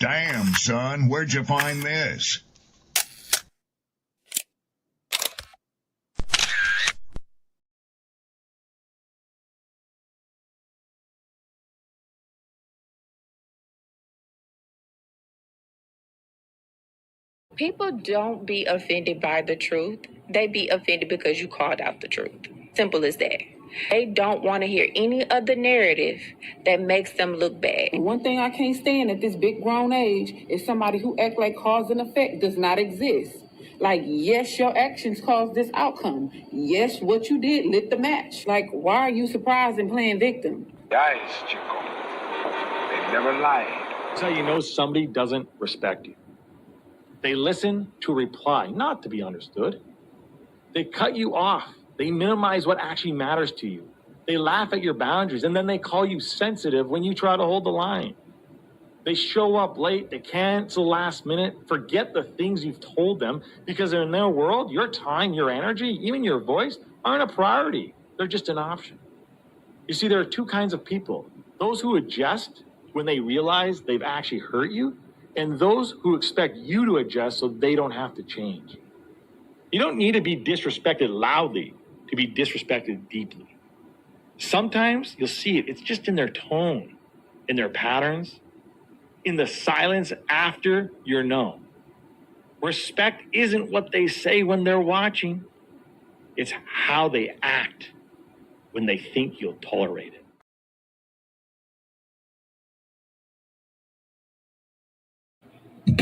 Damn, son, where'd you find this? People don't be offended by the truth. They be offended because you called out the truth. Simple as that. They don't want to hear any other narrative that makes them look bad. One thing I can't stand at this big grown age is somebody who act like cause and effect does not exist. Like, yes, your actions caused this outcome. Yes, what you did lit the match. Like, why are you surprised and playing victim? Guys, Chico, they never lied. That's how you know somebody doesn't respect you. They listen to reply, not to be understood. They cut you off. They minimize what actually matters to you. They laugh at your boundaries, and then they call you sensitive when you try to hold the line. They show up late, they cancel last minute, forget the things you've told them, because in their world, your time, your energy, even your voice aren't a priority. They're just an option. You see, there are two kinds of people. Those who adjust when they realize they've actually hurt you, and those who expect you to adjust so they don't have to change. You don't need to be disrespected loudly to be disrespected deeply. Sometimes you'll see it. It's just in their tone, in their patterns, in the silence after you're known. Respect isn't what they say when they're watching. It's how they act when they think you'll tolerate it.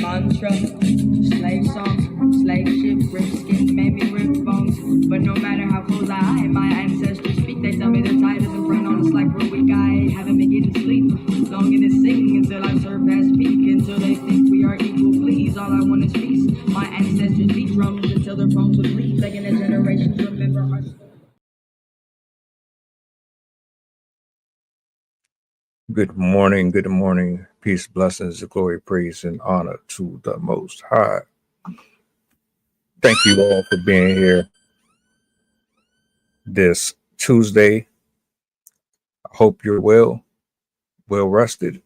Mantra, slave songs, slave ship, rip skin, made me rip bones. But no matter how close I am, my ancestors speak. They tell me the tide isn't front on us like we're weak. I haven't been getting sleep, longing to sing until I surpass peak. Until they think we are equal, please. All I want is peace. My ancestors beat drums until their bones would bleed, begging the generations remember our story. Good morning. Peace, blessings, glory, praise, and honor to the Most High. Thank you all for being here this Tuesday. I hope you're well rested.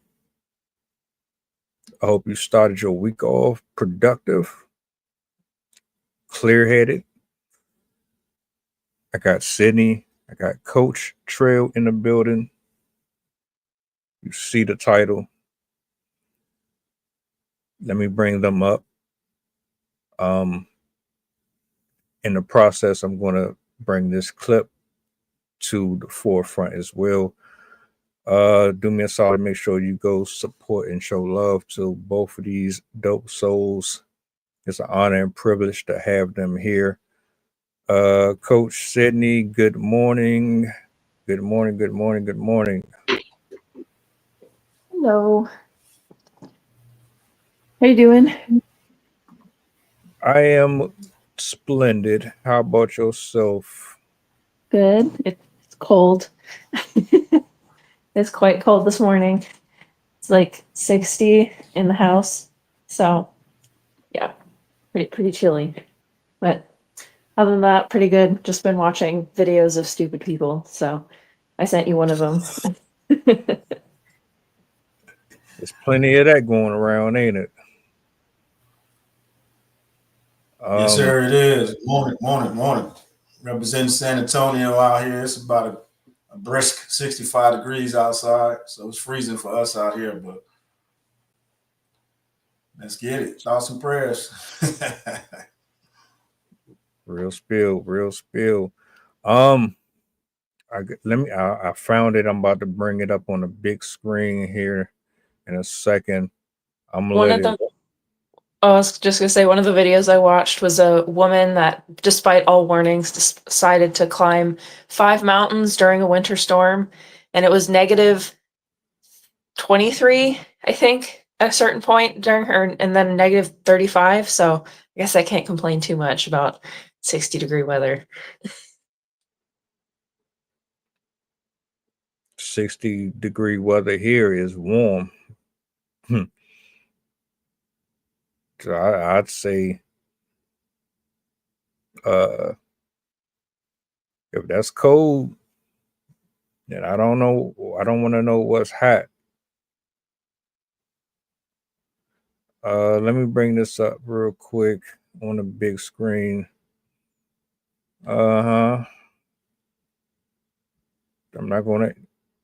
I hope you started your week off productive, clear-headed. I got Sydney, I got Coach Trail in the building. You see the title. Let me bring them up. In the process, I'm going to bring this clip to the forefront as well. Do me a solid, make sure you go support and show love to both of these dope souls. It's an honor and privilege to have them here. Coach Sydney, good morning. Good morning. Hello. How you doing? I am splendid. How about yourself? Good. It's cold. It's quite cold this morning. It's like 60 in the house. So yeah, pretty chilly. But other than that, pretty good. Just been watching videos of stupid people. So I sent you one of them. There's plenty of that going around, ain't it? Yes, sir, it is. Morning. Representing San Antonio out here. It's about a brisk 65 degrees outside, so it's freezing for us out here, but let's get it. Thoughts and prayers. Real spill. I found it. I'm about to bring it up on the big screen here in a second. I was just gonna say, one of the videos I watched was a woman that, despite all warnings, decided to climb 5 mountains during a winter storm, and it was negative 23, I think, at a certain point during her, and then negative 35. So I guess I can't complain too much about 60-degree weather. 60-degree weather here is warm. So I'd say if that's cold, then I don't know. I don't want to know what's hot. Let me bring this up real quick on the big screen. I'm not gonna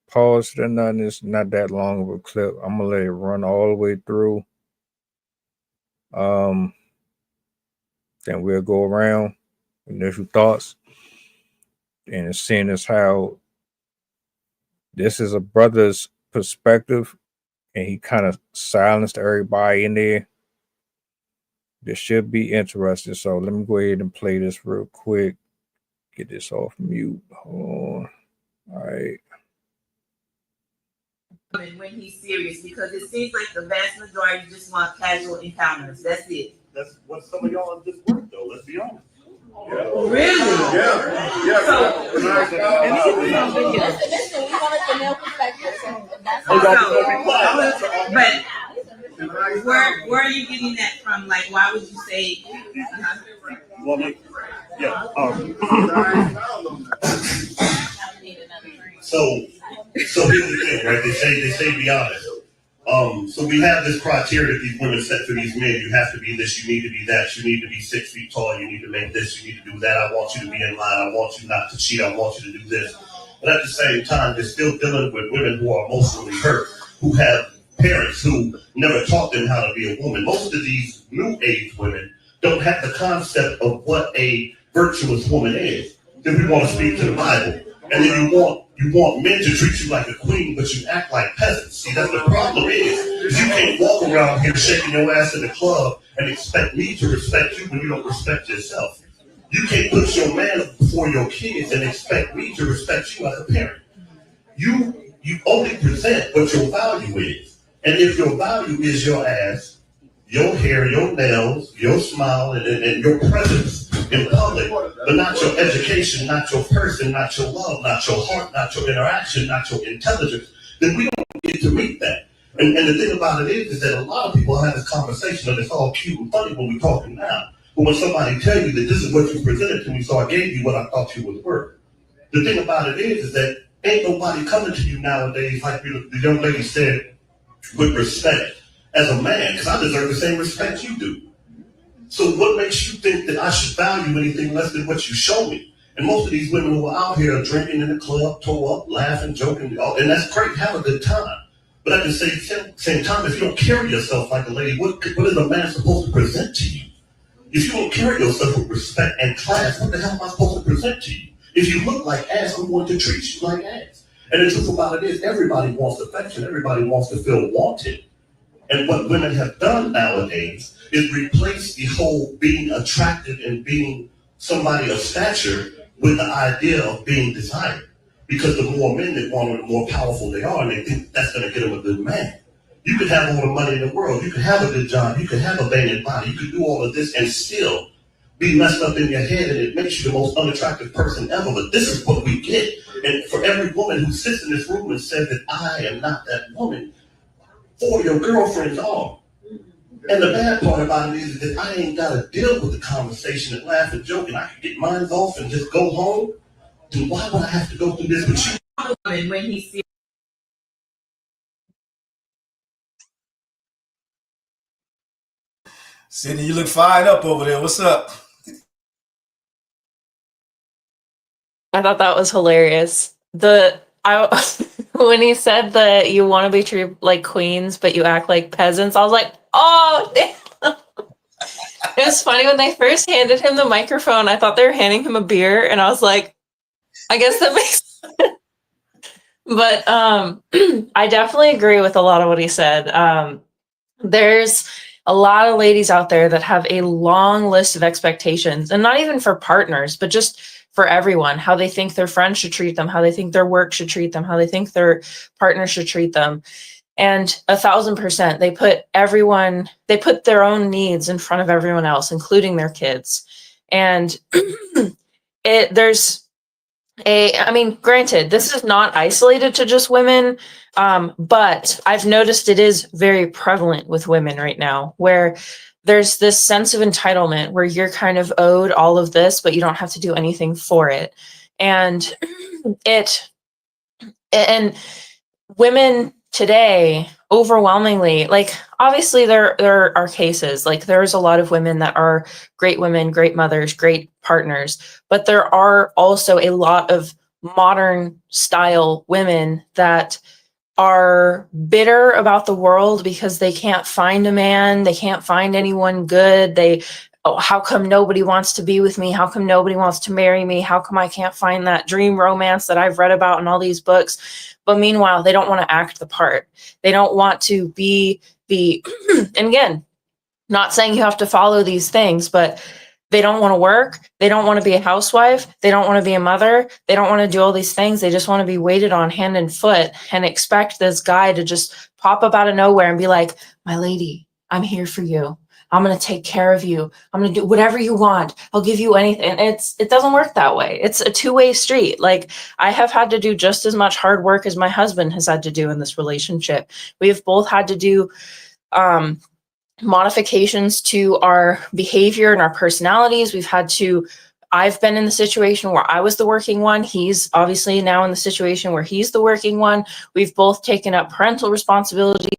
pause it or nothing. It's not that long of a clip. I'm gonna let it run all the way through. Then we'll go around initial thoughts, and seeing as how this is a brother's perspective, and he kind of silenced everybody in there. This should be interesting. So let me go ahead and play this real quick. Get this off mute. Hold on. All right. When he's serious, because it seems like the vast majority just want casual encounters. That's it. That's what some of y'all just work though. Let's be honest. Yeah. Really? Yeah. So, but where are you getting that from? Like, why would you say? Well, yeah. So here's the thing, right? They say be honest. So we have this criteria that these women set for these men. You have to be this, you need to be that, you need to be 6 feet tall, you need to make this, you need to do that. I want you to be in line, I want you not to cheat, I want you to do this. But at the same time, they're still dealing with women who are emotionally hurt, who have parents who never taught them how to be a woman. Most of these new age women don't have the concept of what a virtuous woman is. Then we want to speak to the Bible. And then you want men to treat you like a queen, but you act like peasants. See, that's the problem is you can't walk around here shaking your ass in the club and expect me to respect you when you don't respect yourself. You can't put your man before your kids and expect me to respect you as a parent. You only present what your value is. And if your value is your ass, your hair, your nails, your smile, and your presence in public, but not your education, not your person, not your love, not your heart, not your interaction, not your intelligence, then we don't get to meet that. And the thing about it is that a lot of people have this conversation and it's all cute and funny when we're talking now. But when somebody tells you that this is what you presented to me, so I gave you what I thought you was worth. The thing about it is that ain't nobody coming to you nowadays, like the young lady said, with respect. As a man, because I deserve the same respect you do. So what makes you think that I should value anything less than what you show me? And most of these women who are out here are drinking in the club, toe up, laughing, joking, and that's great, have a good time. But at the same time, if you don't carry yourself like a lady, what is a man supposed to present to you? If you don't carry yourself with respect and class, what the hell am I supposed to present to you? If you look like ass, I'm going to treat you like ass. And the truth about it is, everybody wants affection, everybody wants to feel wanted. And what women have done nowadays is replace the whole being attractive and being somebody of stature with the idea of being desired. Because the more men they want, the more powerful they are, and they think that's going to get them a good man. You could have all the money in the world, you could have a good job, you could have a banging body, you could do all of this and still be messed up in your head, and it makes you the most unattractive person ever. But this is what we get. And for every woman who sits in this room and says that I am not that woman, 4 of your girlfriends are. And the bad part about it is that I ain't got to deal with the conversation and laugh and joke, and I can get mine off and just go home. Then why would I have to go through this with you? When he sees Sydney, you look fired up over there. What's up? I thought that was hilarious. When he said that you want to be treated like queens, but you act like peasants, I was like, oh, damn. It was funny when they first handed him the microphone. I thought they were handing him a beer, and I was like, I guess that makes sense. But I definitely agree with a lot of what he said. There's a lot of ladies out there that have a long list of expectations, and not even for partners, but just for everyone, how they think their friends should treat them, how they think their work should treat them, how they think their partner should treat them. And 1000%, they put their own needs in front of everyone else, including their kids. And granted, this is not isolated to just women, but I've noticed it is very prevalent with women right now, where there's this sense of entitlement where you're kind of owed all of this, but you don't have to do anything for it. And women today overwhelmingly, like, obviously there are cases, like there's a lot of women that are great women, great mothers, great partners, but there are also a lot of modern style women that are bitter about the world because they can't find a man, they can't find anyone good. How come nobody wants to be with me? How come nobody wants to marry me? How come I can't find that dream romance that I've read about in all these books? But meanwhile, they don't want to act the part. They don't want to be the, and again, not saying you have to follow these things, but they don't want to work. They don't want to be a housewife. They don't want to be a mother. They don't want to do all these things. They just want to be waited on hand and foot and expect this guy to just pop up out of nowhere and be like, my lady, I'm here for you. I'm going to take care of you. I'm going to do whatever you want. I'll give you anything. It doesn't work that way. It's a two-way street. Like, I have had to do just as much hard work as my husband has had to do in this relationship. We have both had to do, modifications to our behavior and our personalities. I've been in the situation where I was the working one. He's obviously now in the situation where he's the working one. We've both taken up parental responsibilities.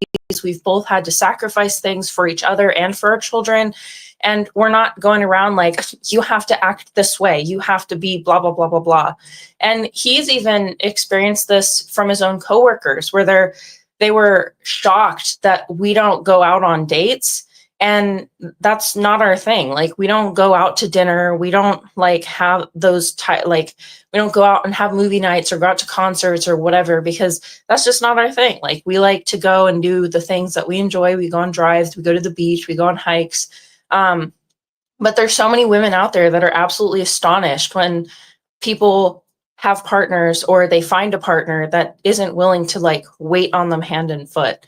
We've both had to sacrifice things for each other and for our children. And we're not going around like, you have to act this way. You have to be blah, blah, blah, blah, blah. And he's even experienced this from his own coworkers where they were shocked that we don't go out on dates. And that's not our thing. Like, we don't go out to dinner. We don't like have those we don't go out and have movie nights or go out to concerts or whatever, because that's just not our thing. Like, we like to go and do the things that we enjoy. We go on drives, we go to the beach, we go on hikes. But there's so many women out there that are absolutely astonished when people have partners or they find a partner that isn't willing to like wait on them hand and foot.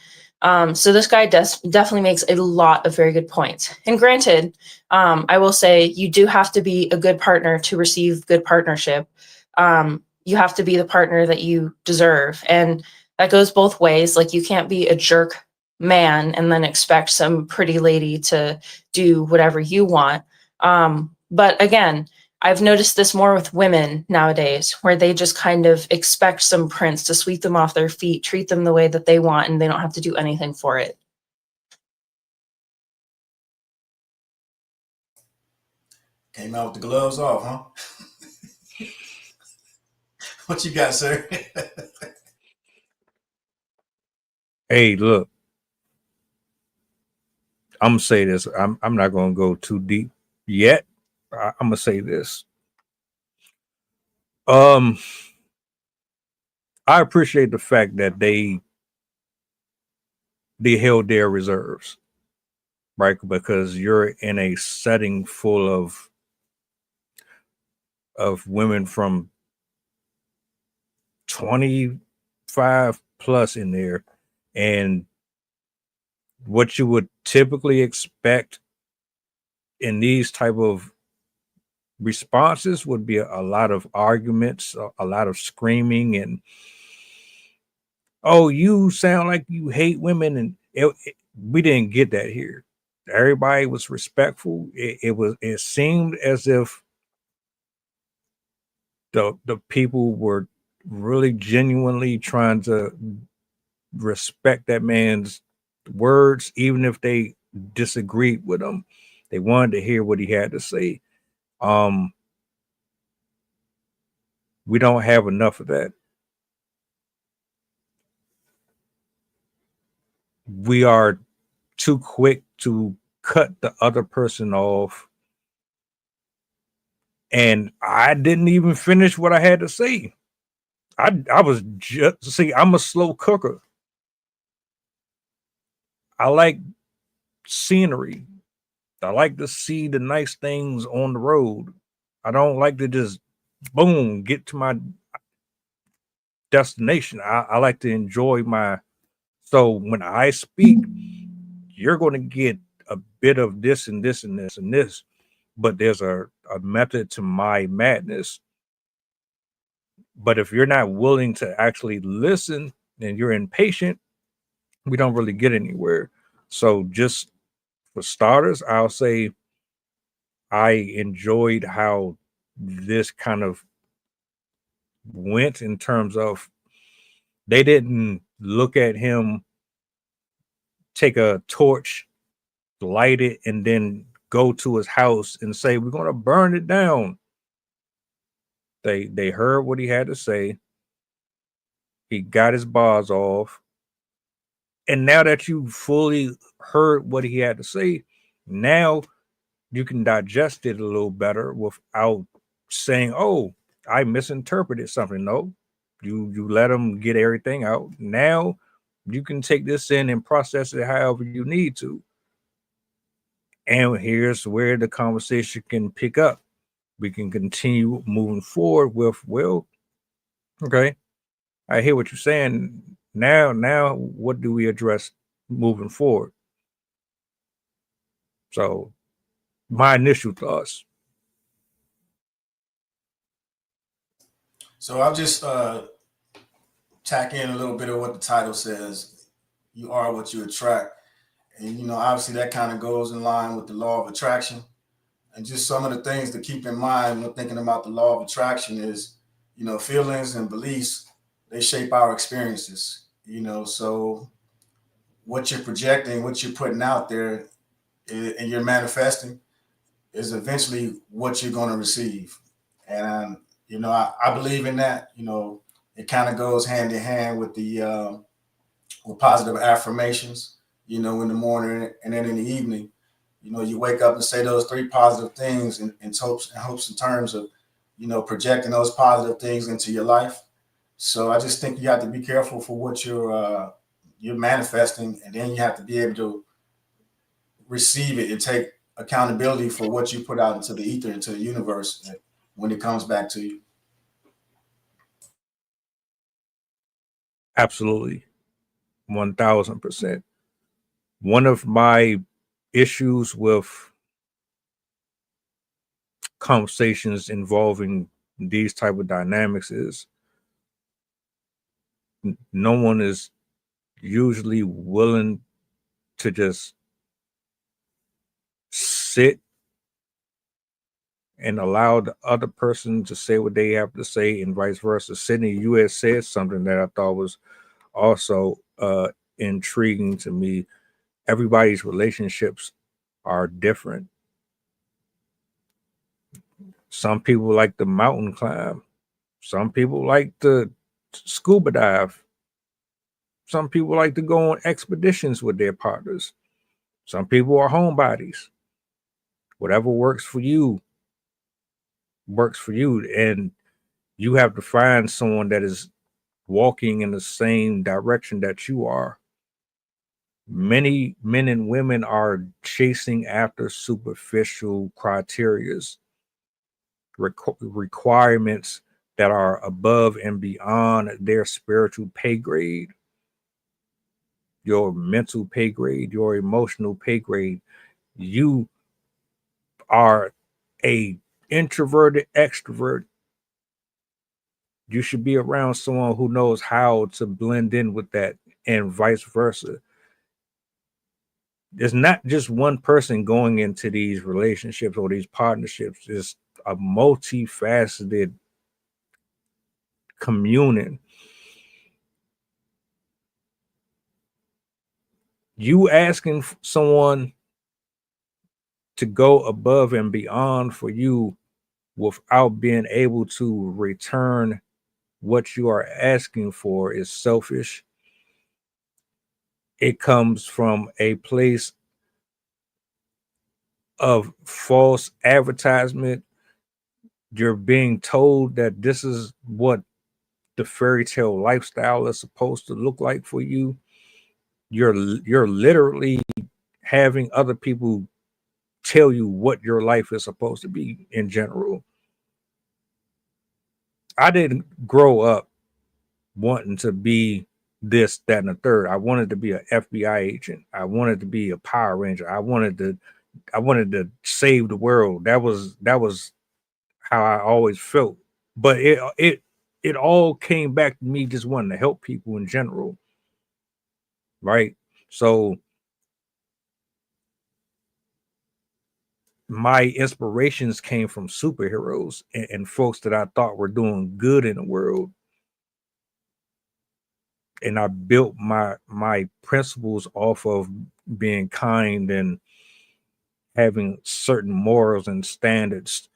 So this guy definitely makes a lot of very good points. And granted, I will say you do have to be a good partner to receive good partnership. You have to be the partner that you deserve. And that goes both ways. Like, you can't be a jerk man and then expect some pretty lady to do whatever you want. But again, I've noticed this more with women nowadays, where they just kind of expect some prince to sweep them off their feet, treat them the way that they want, and they don't have to do anything for it. Came out with the gloves off, huh? What you got, sir? Hey, look, I'm gonna say this. I'm not gonna go too deep yet. I'm gonna say this. I appreciate the fact that they held their reserves, right? Because you're in a setting full of women from 25 plus in there, and what you would typically expect in these type of responses would be a lot of arguments, a lot of screaming, and oh, you sound like you hate women. And we didn't get that here. Everybody was respectful. It seemed as if the people were really genuinely trying to respect that man's words, even if they disagreed with him. They wanted to hear what he had to say. We don't have enough of that. We are too quick to cut the other person off. And I didn't even finish what I had to say. I was just, see, I'm a slow cooker. I like scenery. I like to see the nice things on the road. I don't like to just boom, get to my destination. I like to enjoy so when I speak, you're going to get a bit of this and this and this and this, but there's a method to my madness. But if you're not willing to actually listen and you're impatient, we don't really get anywhere. So just for starters, I'll say I enjoyed how this kind of went in terms of they didn't look at him take a torch, light it, and then go to his house and say, we're going to burn it down. They heard what he had to say. He got his bars off. And now that you fully heard what he had to say, now you can digest it a little better without saying, oh, I misinterpreted something. No, you let him get everything out. Now you can take this in and process it however you need to. And here's where the conversation can pick up. We can continue moving forward with, well, okay, I hear what you're saying. Now, what do we address moving forward? So, my initial thoughts. So I'll just tack in a little bit of what the title says. You are what you attract. And, you know, obviously that kind of goes in line with the law of attraction. And just some of the things to keep in mind when thinking about the law of attraction is, you know, feelings and beliefs, they shape our experiences, you know, so what you're projecting, what you're putting out there and you're manifesting is eventually what you're going to receive. And, you know, I believe in that, you know, it kind of goes hand in hand with the with positive affirmations, you know, in the morning and then in the evening. You know, you wake up and say those 3 positive things in hopes in terms of, you know, projecting those positive things into your life. So I just think you have to be careful for what you're manifesting, and then you have to be able to receive it and take accountability for what you put out into the ether, into the universe when it comes back to you. Absolutely. 1000%. One of my issues with conversations involving these type of dynamics is no one is usually willing to just sit and allow the other person to say what they have to say and vice versa. Sydney, you had said something that I thought was also intriguing to me. Everybody's relationships are different. Some people like the mountain climb. Some people like to scuba dive. Some people like to go on expeditions with their partners. Some people are homebodies. Whatever works for you works for you. And you have to find someone that is walking in the same direction that you are. Many men and women are chasing after superficial criterias, requirements that are above and beyond their spiritual pay grade, your mental pay grade, your emotional pay grade. You are a introverted extrovert. You should be around someone who knows how to blend in with that, and vice versa. There's not just one person going into these relationships or these partnerships. It's a multifaceted communion. You asking someone to go above and beyond for you without being able to return what you are asking for is selfish. It comes from a place of false advertisement. You're being told that this is what the fairy tale lifestyle is supposed to look like for you. You're literally having other people tell you what your life is supposed to be in general. I didn't grow up wanting to be this, that, and the third. I wanted to be an FBI agent. I wanted to be a Power Ranger. I wanted to save the world. That was how I always felt. But it all came back to me just wanting to help people in general. Right? So my inspirations came from superheroes and folks that I thought were doing good in the world. I built my principles off of being kind and having certain morals and standards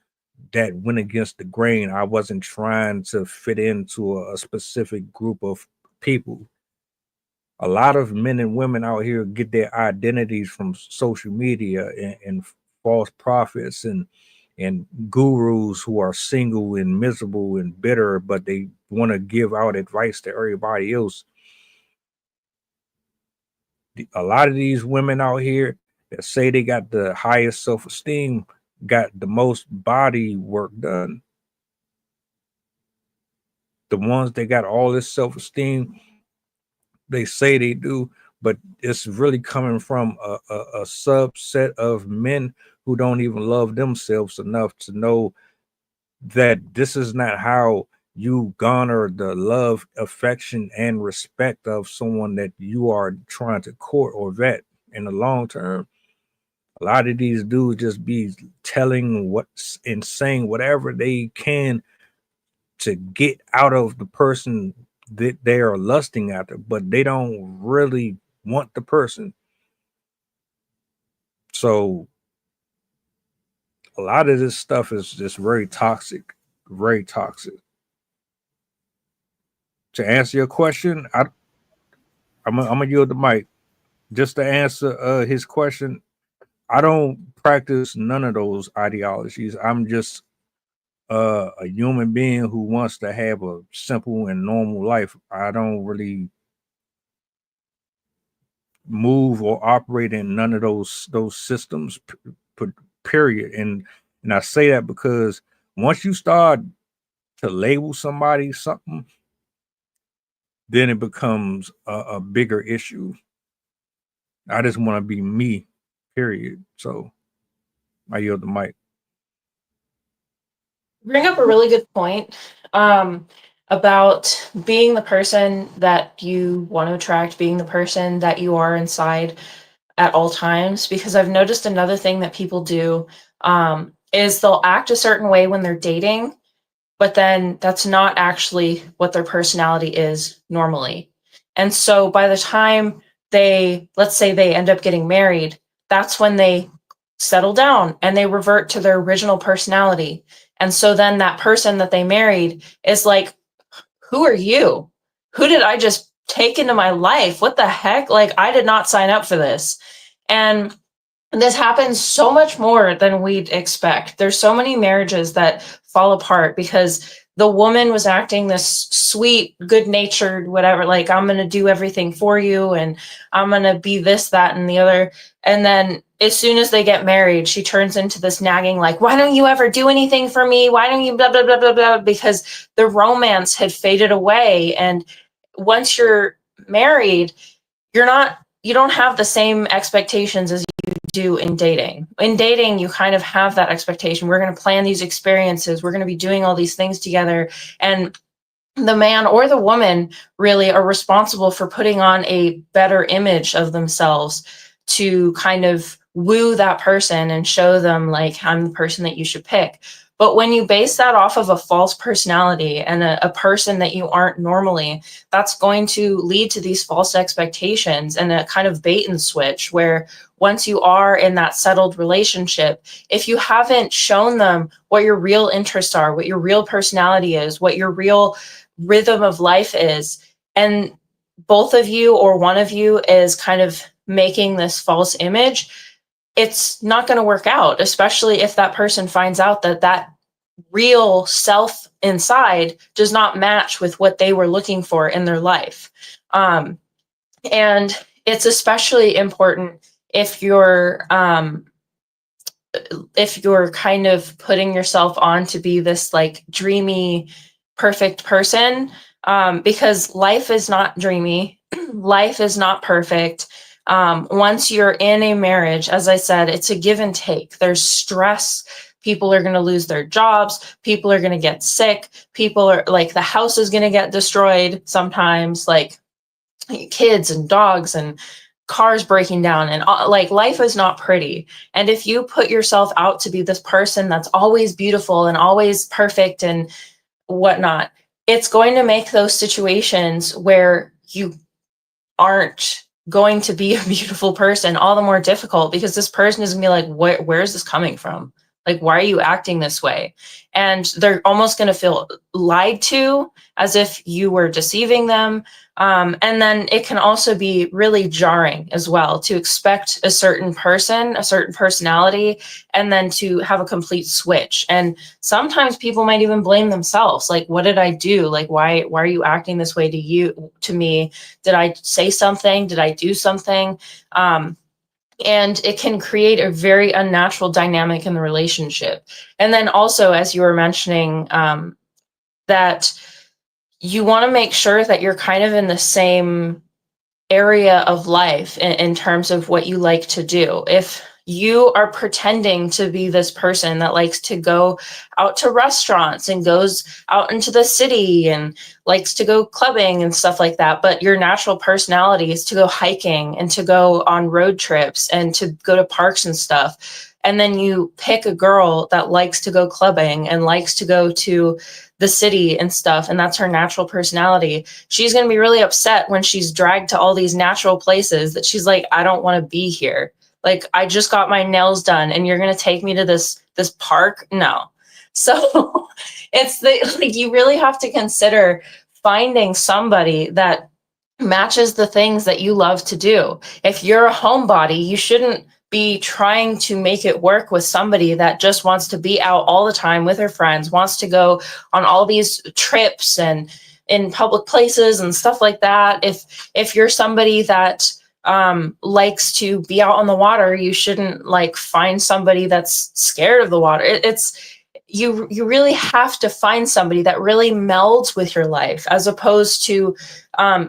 that went against the grain. I wasn't trying to fit into a specific group of people. A lot of men and women out here get their identities from social media and false prophets and gurus who are single and miserable and bitter, but they want to give out advice to everybody else. A lot of these women out here that say they got the highest self-esteem got the most body work done. The ones that got all this self-esteem, they say they do, but it's really coming from a subset of men who don't even love themselves enough to know that this is not how you garner the love, affection, and respect of someone that you are trying to court or vet in the long term. A lot of these dudes just be telling what's and saying whatever they can to get out of the person that they are lusting after, but they don't really want the person. So a lot of this stuff is just very toxic, very toxic. To answer your question, I'm gonna yield the mic. Just to answer his question, I don't practice none of those ideologies. I'm just a human being who wants to have a simple and normal life. I don't really move or operate in none of those systems, period. And I say that because once you start to label somebody something, then it becomes a bigger issue. I just want to be me, period. So I yield the mic. Bring up a really good point about being the person that you want to attract, being the person that you are inside at all times, because I've noticed another thing that people do is they'll act a certain way when they're dating, but then that's not actually what their personality is normally. And so by the time let's say they end up getting married, that's when they settle down and they revert to their original personality. And so then that person that they married is like, who are you? Who did I just take into my life? What the heck? Like, I did not sign up for this. And this happens so much more than we'd expect. There's so many marriages that fall apart because the woman was acting this sweet, good-natured, whatever, like, I'm going to do everything for you and I'm going to be this, that, and the other. And then as soon as they get married, she turns into this nagging, like, why don't you ever do anything for me? Why don't you blah, blah, blah, blah, blah, because the romance had faded away. And once you're married, you don't have the same expectations as you do in dating. In dating, you kind of have that expectation. We're going to plan these experiences. We're going to be doing all these things together. And the man or the woman really are responsible for putting on a better image of themselves to kind of woo that person and show them, like, I'm the person that you should pick. But when you base that off of a false personality and a person that you aren't normally, that's going to lead to these false expectations and a kind of bait and switch where once you are in that settled relationship, if you haven't shown them what your real interests are, what your real personality is, what your real rhythm of life is, and both of you or one of you is kind of making this false image, it's not going to work out, especially if that person finds out that that real self inside does not match with what they were looking for in their life. And it's especially important if you're kind of putting yourself on to be this like dreamy, perfect person, because life is not dreamy. Life is not perfect. Once you're in a marriage, as I said, it's a give and take. There's stress. People are going to lose their jobs. People are going to get sick. People are like, the house is going to get destroyed sometimes, like kids and dogs and cars breaking down, and like, life is not pretty. And if you put yourself out to be this person that's always beautiful and always perfect and whatnot, it's going to make those situations where you aren't going to be a beautiful person, all the more difficult, because this person is gonna be like, where is this coming from? Like, why are you acting this way? And they're almost going to feel lied to, as if you were deceiving them. And then it can also be really jarring as well to expect a certain person, a certain personality, and then to have a complete switch. And sometimes people might even blame themselves. Like, what did I do? Like, why are you acting this way to me? Did I say something? Did I do something? And it can create a very unnatural dynamic in the relationship. And then also, as you were mentioning, that you want to make sure that you're kind of in the same area of life in terms of what you like to do. If you are pretending to be this person that likes to go out to restaurants and goes out into the city and likes to go clubbing and stuff like that, but your natural personality is to go hiking and to go on road trips and to go to parks and stuff, and then you pick a girl that likes to go clubbing and likes to go to the city and stuff, and that's her natural personality, she's going to be really upset when she's dragged to all these natural places that she's like, I don't want to be here. Like, I just got my nails done and you're going to take me to this park? No. So it's like, you really have to consider finding somebody that matches the things that you love to do. If you're a homebody, you shouldn't be trying to make it work with somebody that just wants to be out all the time with her friends, wants to go on all these trips and in public places and stuff like that. If you're somebody that likes to be out on the water, you shouldn't like find somebody that's scared of the water. You really have to find somebody that really melds with your life, as opposed to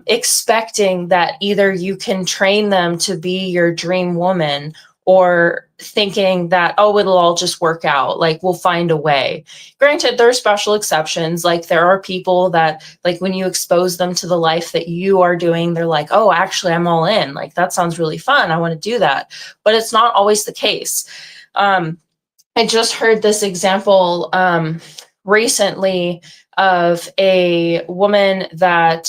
expecting that either you can train them to be your dream woman, or thinking that, oh, it'll all just work out, like we'll find a way. Granted, there are special exceptions. Like, there are people that, like, when you expose them to the life that you are doing, they're like, oh, actually, I'm all in. Like, that sounds really fun. I want to do that. But it's not always the case. I just heard this example recently of a woman that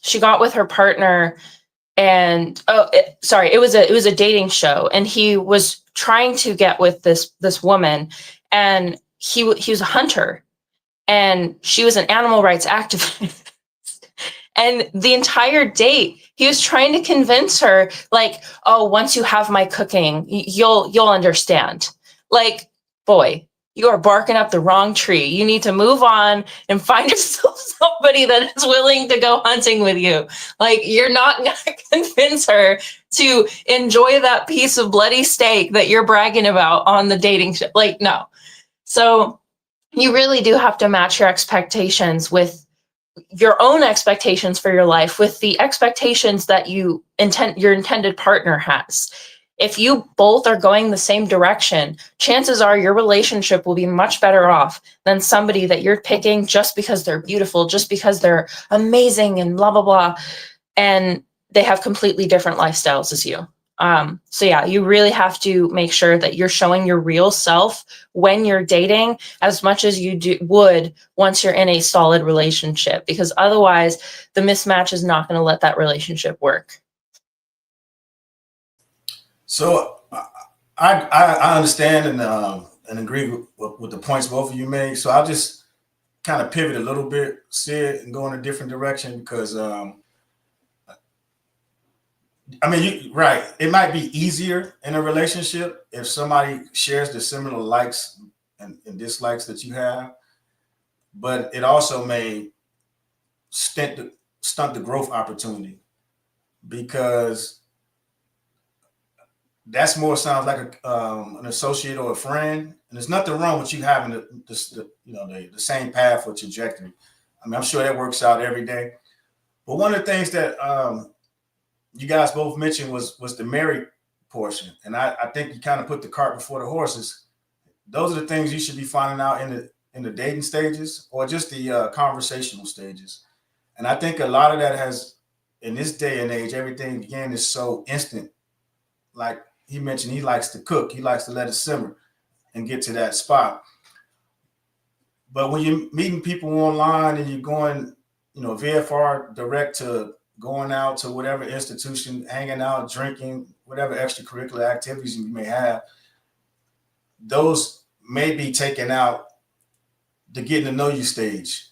she got with her partner, and it was a dating show, and he was trying to get with this woman, and he was a hunter, and she was an animal rights activist. And the entire date, he was trying to convince her, like, oh, once you have my cooking, you'll understand. Like, boy, you are barking up the wrong tree. You need to move on and find yourself somebody that is willing to go hunting with you. Like, you're not going to convince her to enjoy that piece of bloody steak that you're bragging about on the dating show. Like, no. So you really do have to match your expectations with your own expectations for your life with the expectations that your intended partner has. If you both are going the same direction, chances are your relationship will be much better off than somebody that you're picking just because they're beautiful, just because they're amazing and blah, blah, blah, and they have completely different lifestyles as you. So yeah, you really have to make sure that you're showing your real self when you're dating as much as you would once you're in a solid relationship, because otherwise the mismatch is not going to let that relationship work. So I understand and agree with the points both of you made. So I'll just kind of pivot a little bit, Sid, and go in a different direction, because I mean, right. It might be easier in a relationship if somebody shares the similar likes and dislikes that you have, but it also may stunt the growth opportunity, because that's more sounds like an associate or a friend, and there's nothing wrong with you having the same path or trajectory. I mean, I'm sure that works out every day. But one of the things that you guys both mentioned was the married portion, and I think you kind of put the cart before the horses. Those are the things you should be finding out in the dating stages, or just the conversational stages. And I think a lot of that has, in this day and age, everything again is so instant. Like he mentioned, he likes to cook, he likes to let it simmer and get to that spot. But when you're meeting people online and you're going VFR direct to going out to whatever institution, hanging out, drinking, whatever extracurricular activities you may have, those may be taken out the getting to know you stage.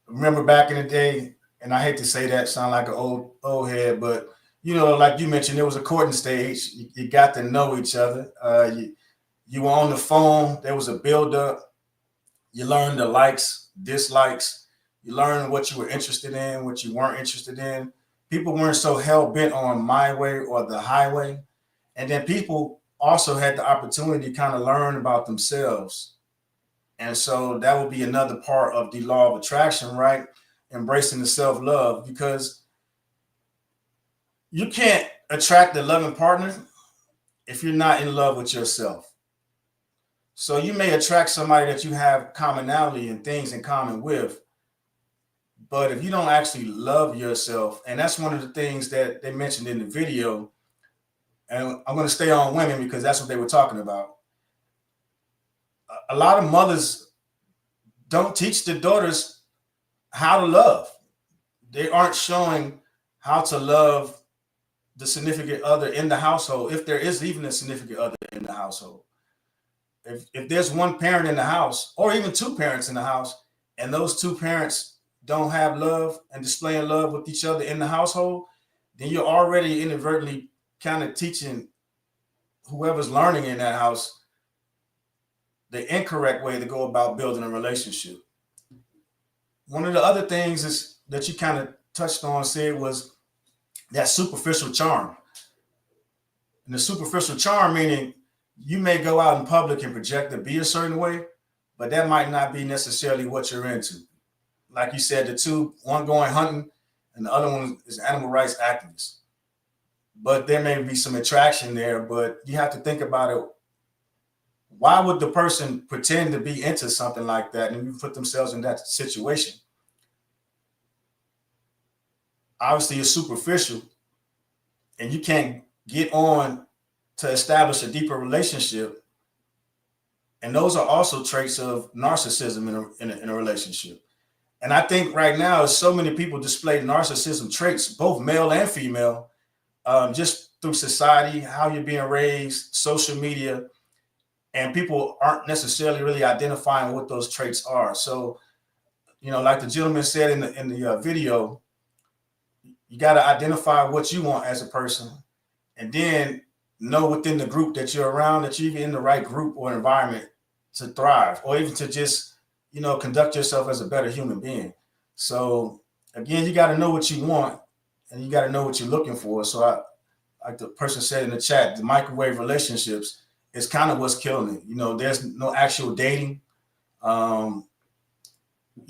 Remember back in the day, and I hate to say that, sound like an old head, but like you mentioned, there was a courting stage. You got to know each other. You were on the phone. There was a build-up. You learned the likes, dislikes. You learned what you were interested in, what you weren't interested in. People weren't so hell-bent on my way or the highway. And then people also had the opportunity to kind of learn about themselves. And so that would be another part of the law of attraction, right? Embracing the self-love, because you can't attract a loving partner if you're not in love with yourself. So you may attract somebody that you have commonality and things in common with, but if you don't actually love yourself, and that's one of the things that they mentioned in the video, and I'm going to stay on women because that's what they were talking about. A lot of mothers don't teach their daughters how to love. They aren't showing how to love the significant other in the household, if there is even a significant other in the household. If there's one parent in the house, or even two parents in the house, and those two parents don't have love and displaying love with each other in the household, then you're already inadvertently kind of teaching whoever's learning in that house the incorrect way to go about building a relationship. One of the other things is that you kind of touched on, said, was that superficial charm. And the superficial charm meaning you may go out in public and project to be a certain way, but that might not be necessarily what you're into. Like you said, one going hunting and the other one is animal rights activist. But there may be some attraction there, but you have to think about it. Why would the person pretend to be into something like that and you put themselves in that situation? Obviously, it's superficial, and you can't get on to establish a deeper relationship. And those are also traits of narcissism in a relationship. And I think right now, so many people display narcissism traits, both male and female, just through society, how you're being raised, social media, and people aren't necessarily really identifying what those traits are. So, like the gentleman said in the video, you got to identify what you want as a person, and then know within the group that you're around that you're in the right group or environment to thrive, or even to just, conduct yourself as a better human being. So again, you got to know what you want, and you got to know what you're looking for. So like the person said in the chat, the microwave relationships is kind of what's killing it. There's no actual dating. You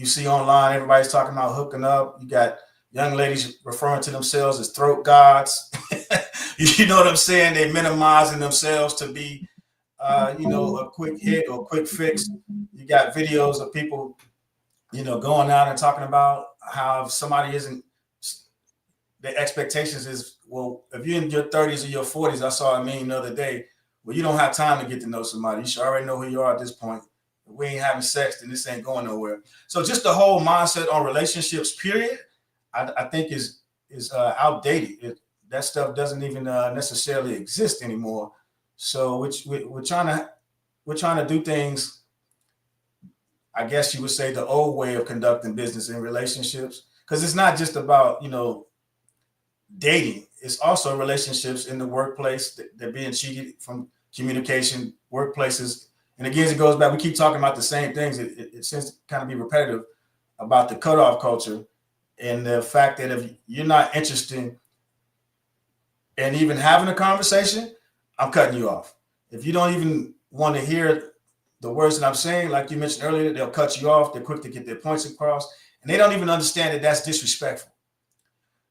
see online, everybody's talking about hooking up. You got young ladies referring to themselves as throat gods. You know what I'm saying? They're minimizing themselves to be, a quick hit or quick fix. You got videos of people, going out and talking about how if somebody isn't, the expectations is, well, if you're in your 30s or your 40s, I saw a meme the other day, well, you don't have time to get to know somebody. You should already know who you are at this point. If we ain't having sex, then this ain't going nowhere. So just the whole mindset on relationships, period, I think is outdated. That stuff doesn't even necessarily exist anymore. So we're trying to do things, I guess you would say, the old way of conducting business in relationships, because it's not just about dating. It's also relationships in the workplace. They're being cheated from communication, workplaces. And again, it goes back, we keep talking about the same things. It seems to kind of be repetitive about the cutoff culture and the fact that if you're not interested in even having a conversation, I'm cutting you off. If you don't even want to hear the words that I'm saying, like you mentioned earlier, they'll cut you off. They're quick to get their points across, and they don't even understand that that's disrespectful.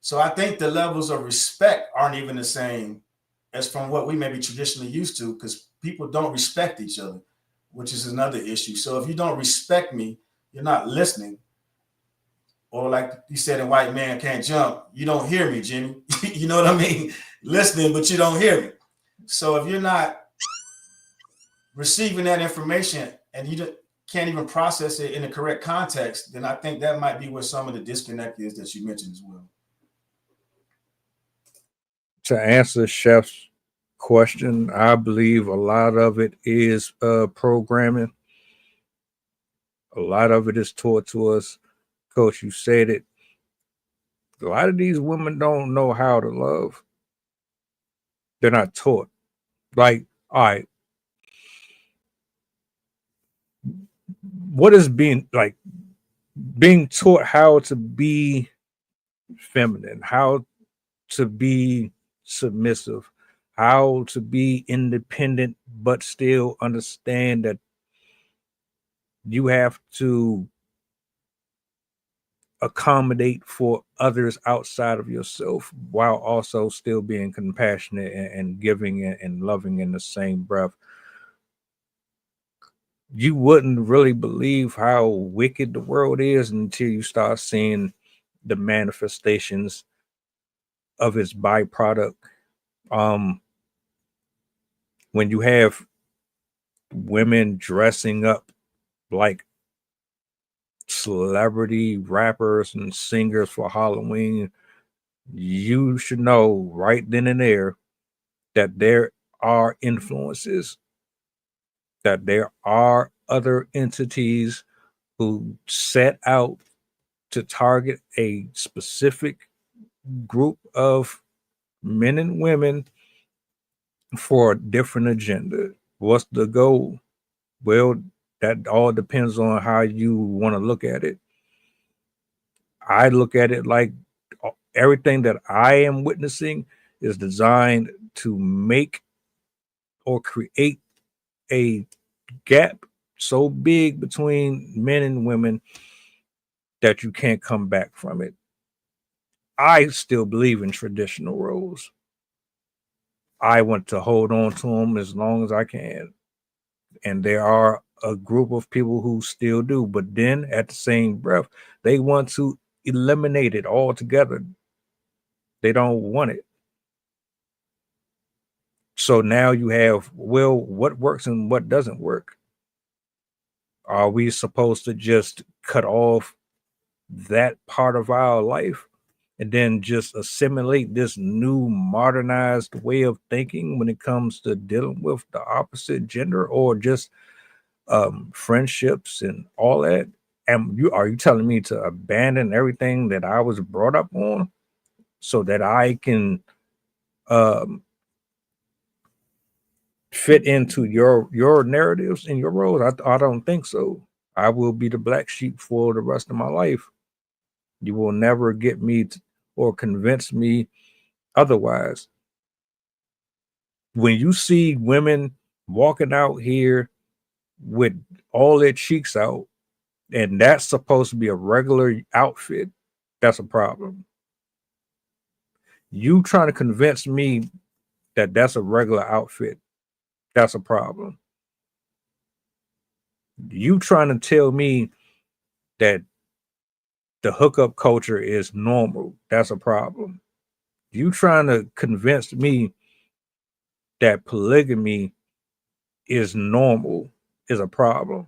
So I think the levels of respect aren't even the same as from what we may be traditionally used to, because people don't respect each other, which is another issue. So if you don't respect me, you're not listening. Or like you said in White Man Can't Jump, you don't hear me, Jimmy. You know what I mean? Listening, but you don't hear me. So if you're not receiving that information and you can't even process it in the correct context, then I think that might be where some of the disconnect is that you mentioned as well. To answer Chef's question, I believe a lot of it is programming. A lot of it is taught to us. Coach, you said it. A lot of these women don't know how to love. They're not taught. Like, all right, what is being taught how to be feminine, how to be submissive, how to be independent, but still understand that you have to accommodate for others outside of yourself while also still being compassionate and giving and loving in the same breath. You wouldn't really believe how wicked the world is until you start seeing the manifestations of its byproduct. When you have women dressing up like celebrity rappers and singers for Halloween, you should know right then and there that there are influences, that there are other entities who set out to target a specific group of men and women for a different agenda. What's the goal? Well, that all depends on how you want to look at it. I look at it like everything that I am witnessing is designed to make or create a gap so big between men and women that you can't come back from it. I still believe in traditional roles. I want to hold on to them as long as I can. And there are a group of people who still do, but then at the same breath, they want to eliminate it altogether. They don't want it. So now you have, well, what works and what doesn't work? Are we supposed to just cut off that part of our life and then just assimilate this new modernized way of thinking when it comes to dealing with the opposite gender, or just friendships and all that? And are you telling me to abandon everything that I was brought up on so that I can fit into your narratives and your roles? I don't think so. I will be the black sheep for the rest of my life. You will never get me or convince me otherwise. When you see women walking out here with all their cheeks out, and that's supposed to be a regular outfit, that's a problem. You trying to convince me that that's a regular outfit, that's a problem. You trying to tell me that the hookup culture is normal, that's a problem. You trying to convince me that polygamy is normal is a problem.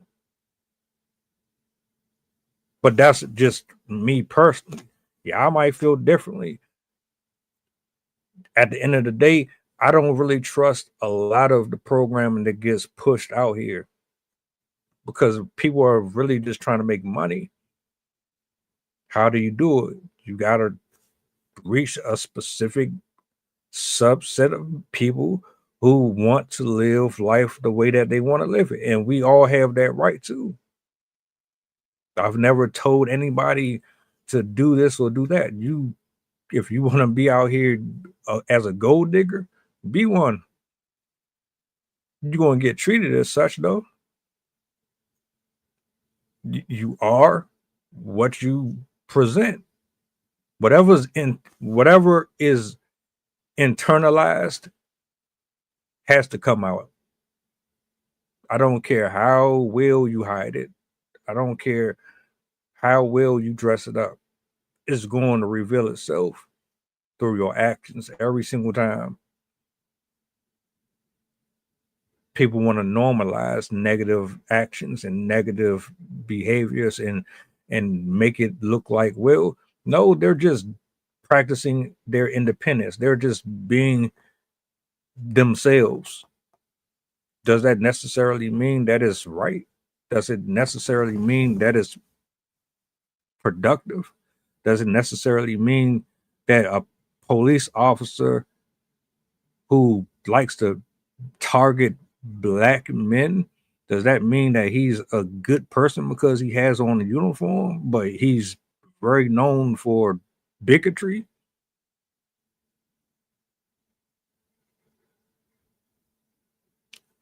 But that's just me personally. Yeah, I might feel differently. At the end of the day, I don't really trust a lot of the programming that gets pushed out here because people are really just trying to make money. How do you do it? You got to reach a specific subset of people who want to live life the way that they want to live it. And we all have that right too. I've never told anybody to do this or do that. If you want to be out here as a gold digger, be one. You're going to get treated as such, though. You are what you present. Whatever is internalized has to come out. I don't care how well you hide it. I don't care how well you dress it up. It's going to reveal itself through your actions every single time. people want to normalize negative actions and negative behaviors and make it look like, well, no, they're just practicing their independence. They're just being themselves. Does that necessarily mean that is right? Does it necessarily mean that is productive? Does it necessarily mean that a police officer who likes to target black men, does that mean that he's a good person because he has on a uniform, but he's very known for bigotry?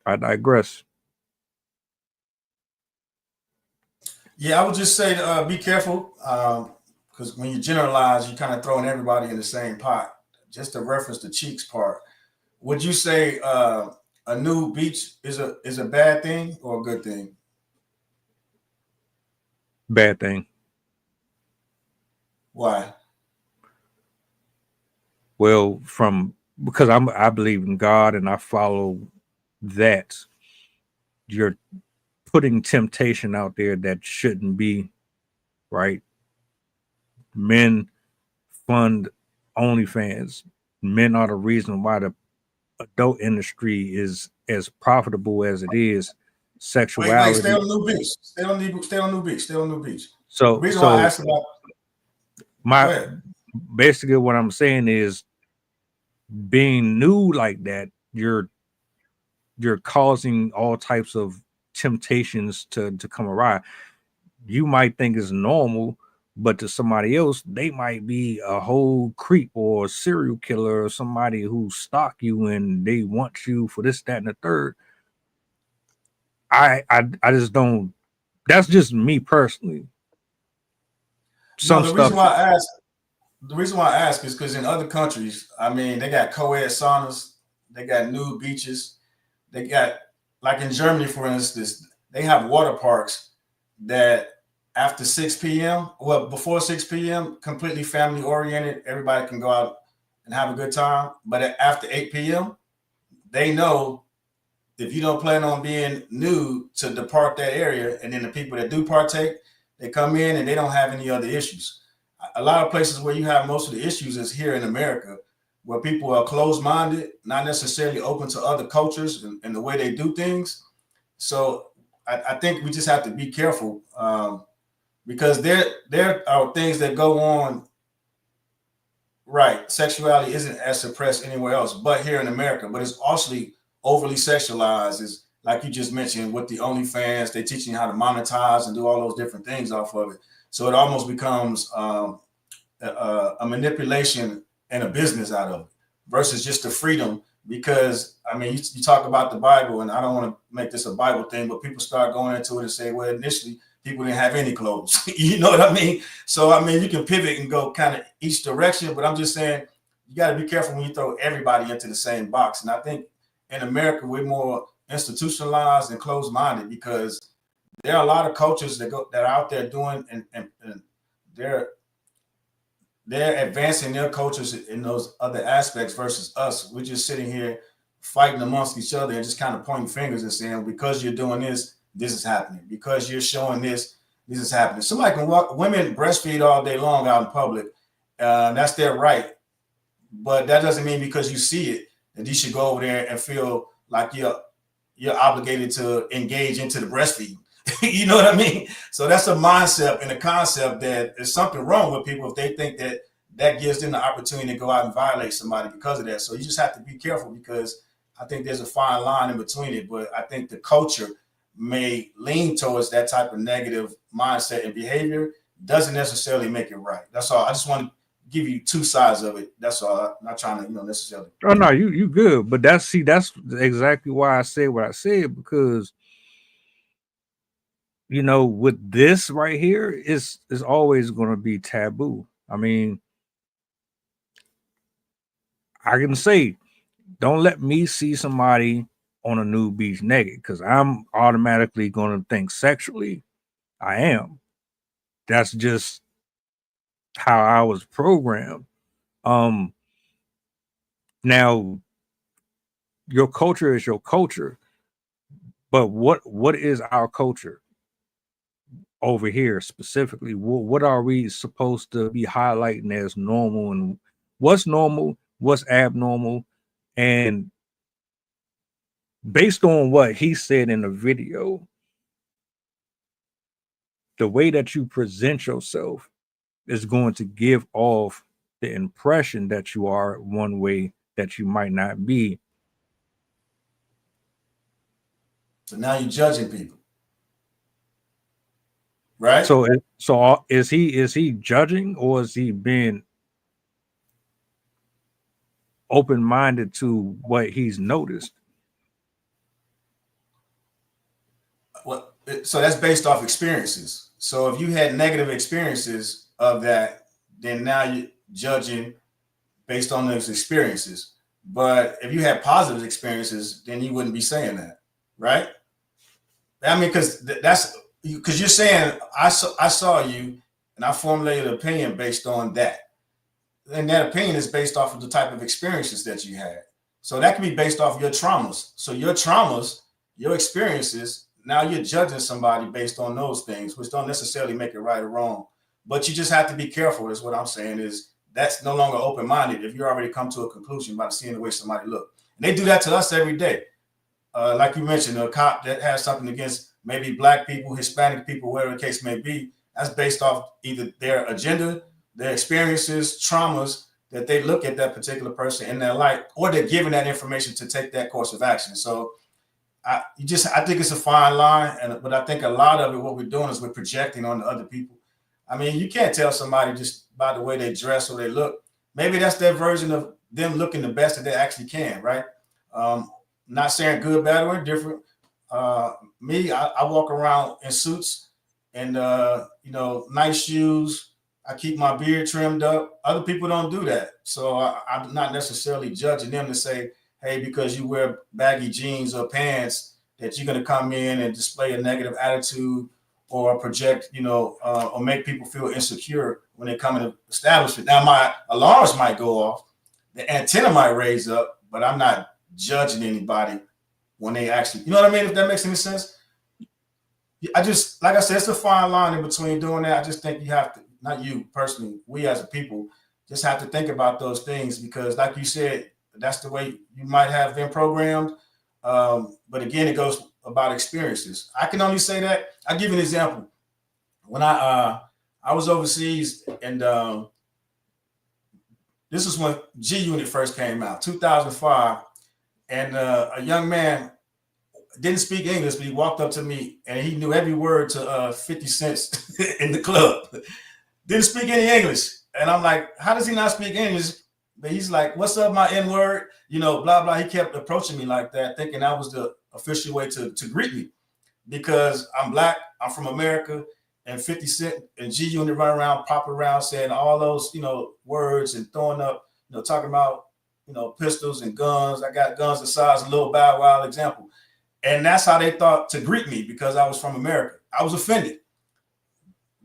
I digress. Yeah, I would just say be careful because when you generalize, you're kind of throwing everybody in the same pot. Just to reference the cheeks part, would you say a new beach is a bad thing or a good thing? Bad thing. Why? Well, because I believe in God and I follow that. You're putting temptation out there that shouldn't be, right? Men fund OnlyFans. Men are the reason why the adult industry is as profitable as it is. Sexuality. Stay on New Beach. Stay on New Beach. Stay on New Beach. So, the reason why I asked about basically what I'm saying is, being new like that, you're causing all types of temptations to come awry. You might think it's normal, but to somebody else, they might be a whole creep or a serial killer or somebody who stalk you and they want you for this, that, and the third. I just don't. That's just me personally. The reason why I ask is because in other countries, I mean, they got co-ed saunas, they got nude beaches, they got, like in Germany, for instance, they have water parks that after 6 p.m., well, before 6 p.m., completely family oriented. Everybody can go out and have a good time. But after 8 p.m., they know if you don't plan on being nude to depart that area, and then the people that do partake, they come in and they don't have any other issues. A lot of places where you have most of the issues is here in America, where people are closed-minded, not necessarily open to other cultures and the way they do things. So I think we just have to be careful because there are things that go on. Right, sexuality isn't as suppressed anywhere else, but here in America. But it's also overly sexualized. Is like you just mentioned with the OnlyFans, they teaching you how to monetize and do all those different things off of it. So it almost becomes a manipulation and a business out of it versus just the freedom. Because I mean, you talk about the Bible, and I don't want to make this a Bible thing, but people start going into it and say, well, initially people didn't have any clothes. You know what I mean? So I mean, you can pivot and go kind of each direction, but I'm just saying you got to be careful when you throw everybody into the same box. And I think in America, we're more institutionalized and closed-minded because there are a lot of cultures that are out there doing and they're advancing their cultures in those other aspects versus us. We're just sitting here fighting amongst each other and just kind of pointing fingers and saying, because you're doing this, this is happening. Because you're showing this, this is happening. Somebody can women breastfeed all day long out in public. That's their right. But that doesn't mean because you see it that you should go over there and feel like you're obligated to engage into the breastfeeding. You know what I mean? So that's a mindset and a concept that there's something wrong with people if they think that that gives them the opportunity to go out and violate somebody because of that. So you just have to be careful because I think there's a fine line in between it. But I think the culture may lean towards that type of negative mindset and behavior. Doesn't necessarily make it right. That's all. I just want to give you two sides of it. That's all. I'm not trying to, necessarily. Oh no, you good. But that's exactly why I said what I said, because with this right here, it's always going to be taboo. I mean, I can say, don't let me see somebody on a nude beach naked, because I'm automatically going to think sexually. I am. That's just how I was programmed. Now, your culture is your culture. But what is our culture over here specifically? What are we supposed to be highlighting as normal, and what's normal, what's abnormal? And based on what he said in the video, the way that you present yourself is going to give off the impression that you are one way that you might not be. So now you're judging people, right? So is he judging, or is he being open-minded to what he's noticed? Well, so that's based off experiences. So if you had negative experiences of that, then now you're judging based on those experiences. But if you had positive experiences, then you wouldn't be saying that, right? I mean, because because you're saying I saw you and I formulated an opinion based on that, and that opinion is based off of the type of experiences that you had. So that can be based off your traumas. So your traumas, your experiences, now you're judging somebody based on those things, which don't necessarily make it right or wrong. But you just have to be careful, is what I'm saying, is that's no longer open-minded if you already come to a conclusion by seeing the way somebody look. And they do that to us every day. Like you mentioned, a cop that has something against maybe black people, Hispanic people, whatever the case may be, that's based off either their agenda, their experiences, traumas, that they look at that particular person in their light, or they're given that information to take that course of action. So I think it's a fine line, but I think a lot of it, what we're doing is we're projecting on the other people. I mean, you can't tell somebody just by the way they dress or they look. Maybe that's their version of them looking the best that they actually can, right? Not saying good, bad, or indifferent. Me, I walk around in suits and nice shoes. I keep my beard trimmed up. Other people don't do that, so I'm not necessarily judging them to say, hey, because you wear baggy jeans or pants, that you're going to come in and display a negative attitude or project, or make people feel insecure when they come in the establishment. Now, my alarms might go off, the antenna might raise up, but I'm not judging anybody when they actually, you know what I mean? If that makes any sense. I just, like I said, it's a fine line in between doing that. I just think you have to, not you personally, we as a people just have to think about those things, because like you said, that's the way you might have been programmed. But again, it goes about experiences. I can only say that. I'll give you an example. When I was overseas, and this is when G Unit first came out, 2005. And a young man didn't speak English, but he walked up to me and he knew every word to 50 cents in the club. Didn't speak any English. And I'm like, how does he not speak English? But he's like, what's up, my N-word? Blah, blah. He kept approaching me like that, thinking that was the official way to greet me, because I'm black, I'm from America, and 50 Cent and G Unit run around, pop around, saying all those, words and throwing up, talking about, pistols and guns. I got guns the size of Lil Bow Wow, example. And that's how they thought to greet me, because I was from America. I was offended.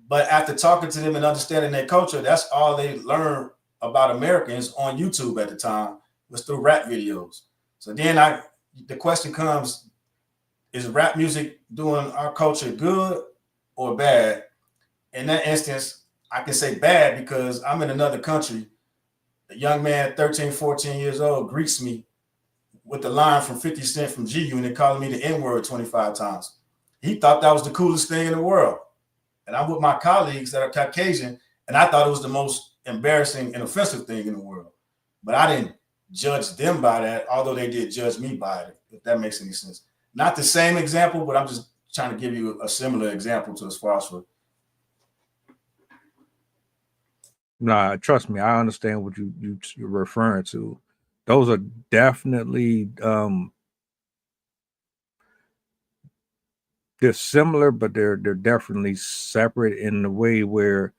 But after talking to them and understanding their culture, that's all they learned about Americans on YouTube at the time, was through rap videos. So then the question comes, is rap music doing our culture good or bad? In that instance, I can say bad, because I'm in another country. A young man, 13, 14 years old, greets me with the line from 50 Cent from G Unit calling me the N-word 25 times. He thought that was the coolest thing in the world. And I'm with my colleagues that are Caucasian, and I thought it was the most embarrassing and offensive thing in the world. But I didn't judge them by that, although they did judge me by it, if that makes any sense. Not the same example, but I'm just trying to give you a similar example to as far as for. Nah, trust me, I understand what you're referring to. Those are definitely they're similar, but they're definitely separate in the way where,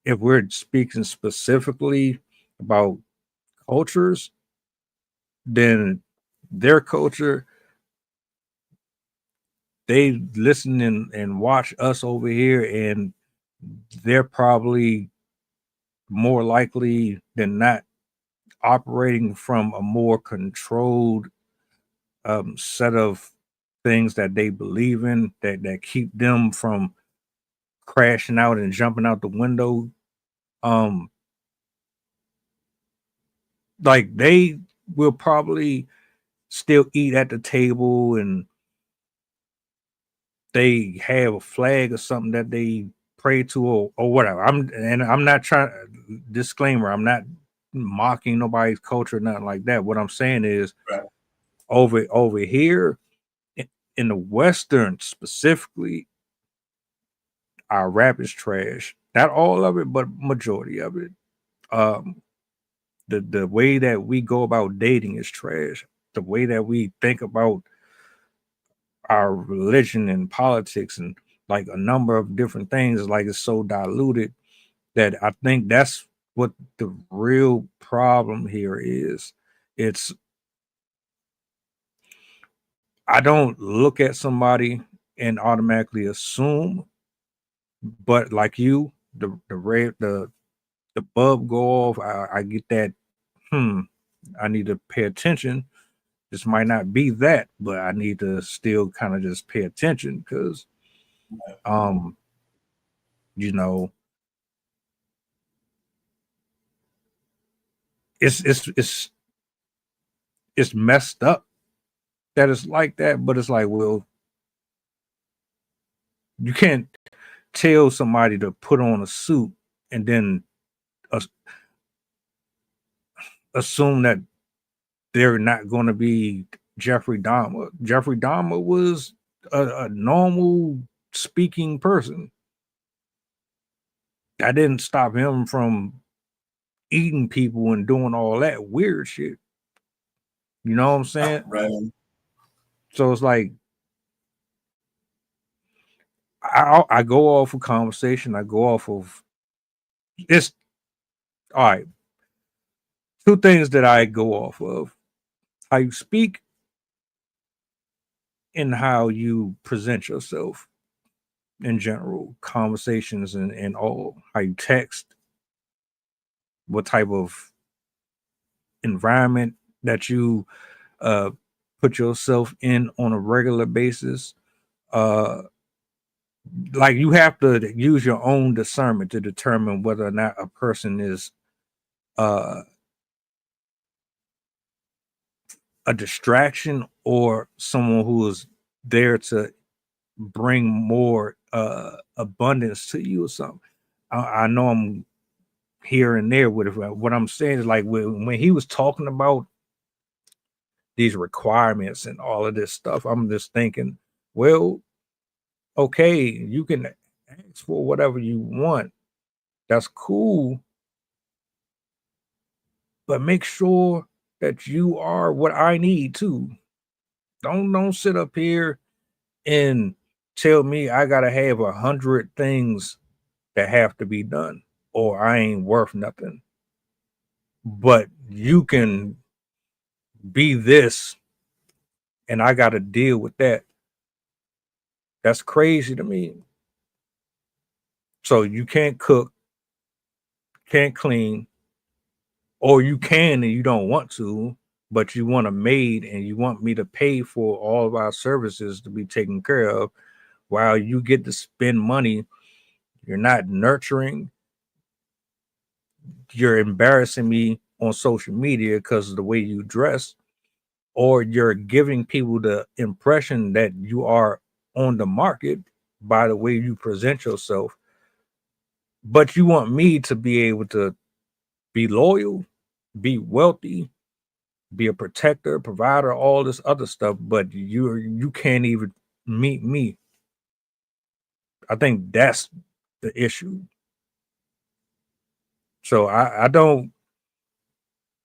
if we're speaking specifically about cultures, then their culture, they listen and watch us over here, and they're probably more likely than not operating from a more controlled set of things that they believe in that keep them from crashing out and jumping out the window. Like they will probably still eat at the table and they have a flag or something that they pray to or whatever. I'm not trying, disclaimer, I'm not mocking nobody's culture, nothing like that. What I'm saying is Right. over here in the Western specifically, our rap is trash. Not all of it, but majority of it. The way that we go about dating is trash. The way that we think about our religion and politics and like a number of different things, like it's so diluted that I think that's what the real problem here is. It's I don't look at somebody and automatically assume, but like you, the bulb go off. I get that. I need to pay attention. This might not be that, but I need to still kind of just pay attention because, you know, it's messed up that it's like that. But it's like, well, you can't tell somebody to put on a suit and then assume that they're not going to be Jeffrey Dahmer. Jeffrey Dahmer was a normal speaking person. That didn't stop him from eating people and doing all that weird shit. You know what I'm saying? Right. So it's like I go off of conversation. I go off of it's all right. Two things that I go off of: how you speak and how you present yourself in general, conversations and all, how you text, what type of environment that you put yourself in on a regular basis. Like you have to use your own discernment to determine whether or not a person is a distraction or someone who is there to bring more abundance to you or something. I know I'm here and there with it. What I'm saying is like when he was talking about these requirements and all of this stuff, I'm just thinking, well, okay, you can ask for whatever you want. That's cool. But make sure that you are what I need too. Don't sit up here and tell me I gotta have 100 things that have to be done or I ain't worth nothing. But you can be this and I gotta deal with that. That's crazy to me. So you can't cook, can't clean, or you can and you don't want to, but you want a maid and you want me to pay for all of our services to be taken care of while you get to spend money. You're not nurturing. You're embarrassing me on social media because of the way you dress, or you're giving people the impression that you are on the market by the way you present yourself. But you want me to be able to be loyal, be wealthy, be a protector, provider, all this other stuff, but you can't even meet me. I think that's the issue. So I don't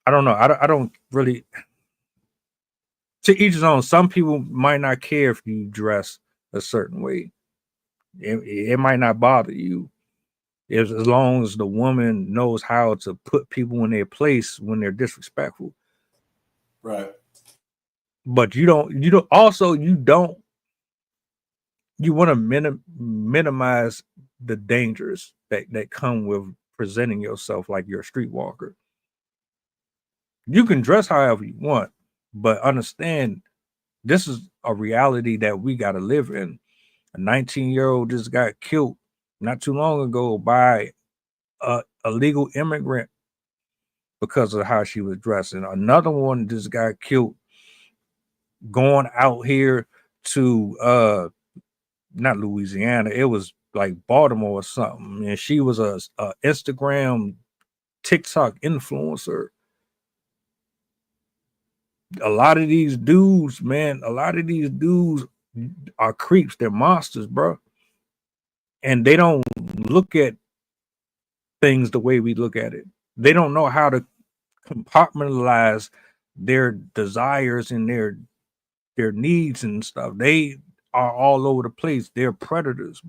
know. I don't really, to each his own. Some people might not care if you dress a certain way. It might not bother you as long as the woman knows how to put people in their place when they're disrespectful. Right. But you want to minimize the dangers that come with presenting yourself like you're a streetwalker. You can dress however you want, but understand This is a reality that we got to live in. A 19-year-old just got killed not too long ago by a illegal immigrant because of how she was dressing. Another one just got killed going out here to not Louisiana, it was like Baltimore or something, and she was a Instagram TikTok influencer. A lot of these dudes, man, are creeps. They're monsters, bro. And they don't look at things the way we look at it. They don't know how to compartmentalize their desires and their needs and stuff. They are all over the place. They're predators.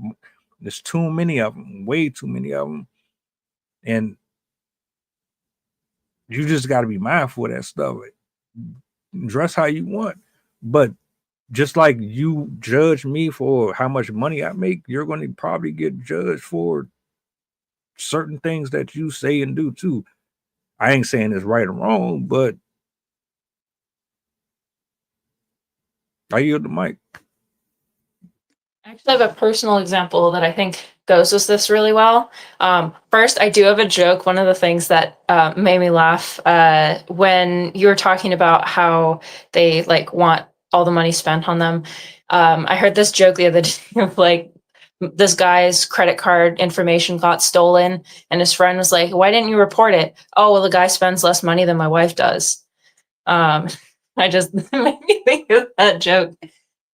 There's too many of them, way too many of them. And you just got to be mindful of that stuff. Dress how you want. But just like you judge me for how much money I make, you're going to probably get judged for certain things that you say and do too. I ain't saying it's right or wrong, but I yield the mic. I actually have a personal example that I think goes with this really well. First, I do have a joke. One of the things that made me laugh when you were talking about how they like want all the money spent on them. I heard this joke the other day of like this guy's credit card information got stolen, and his friend was like, "Why didn't you report it?" "Oh, well, the guy spends less money than my wife does." I just made me think of that joke.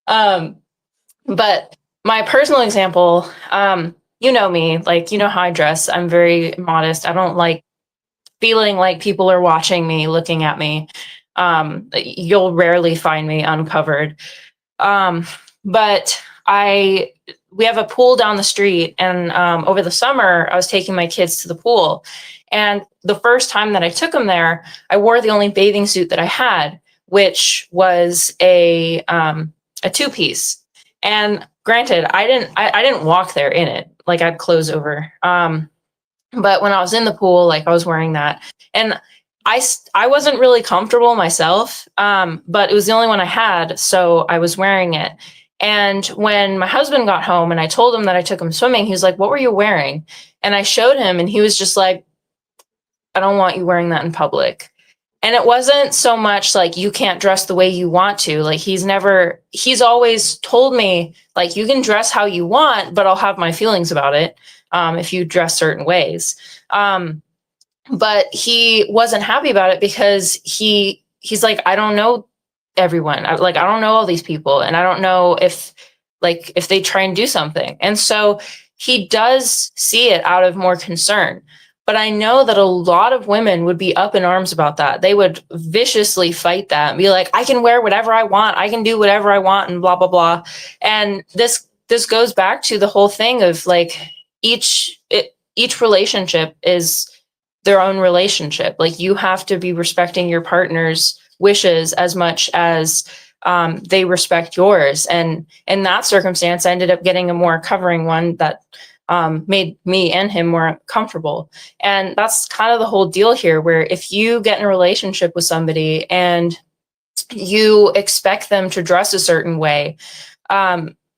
But my personal example, you know me, like, you know how I dress. I'm very modest. I don't like feeling like people are watching me, looking at me. You'll rarely find me uncovered. But we have a pool down the street, and over the summer, I was taking my kids to the pool. And the first time that I took them there, I wore the only bathing suit that I had, which was a two-piece. And granted, I didn't walk there in it. Like, I had clothes over. But when I was in the pool, like, I was wearing that. And I wasn't really comfortable myself, but it was the only one I had, so I was wearing it. And when my husband got home and I told him that I took him swimming, he was like, "What were you wearing?" And I showed him, and he was just like, "I don't want you wearing that in public." And it wasn't so much like, you can't dress the way you want to. Like, he's always told me, like, you can dress how you want, but I'll have my feelings about it if you dress certain ways. But he wasn't happy about it because he's like, "I don't know everyone. I don't know all these people, and I don't know if they try and do something." And so he does see it out of more concern. But I know that a lot of women would be up in arms about that. They would viciously fight that and be like, "I can wear whatever I want. I can do whatever I want," and blah, blah, blah. And this goes back to the whole thing of like each relationship is their own relationship. Like, you have to be respecting your partner's wishes as much as they respect yours. And in that circumstance, I ended up getting a more covering one that made me and him more comfortable. And that's kind of the whole deal here, where if you get in a relationship with somebody and you expect them to dress a certain way,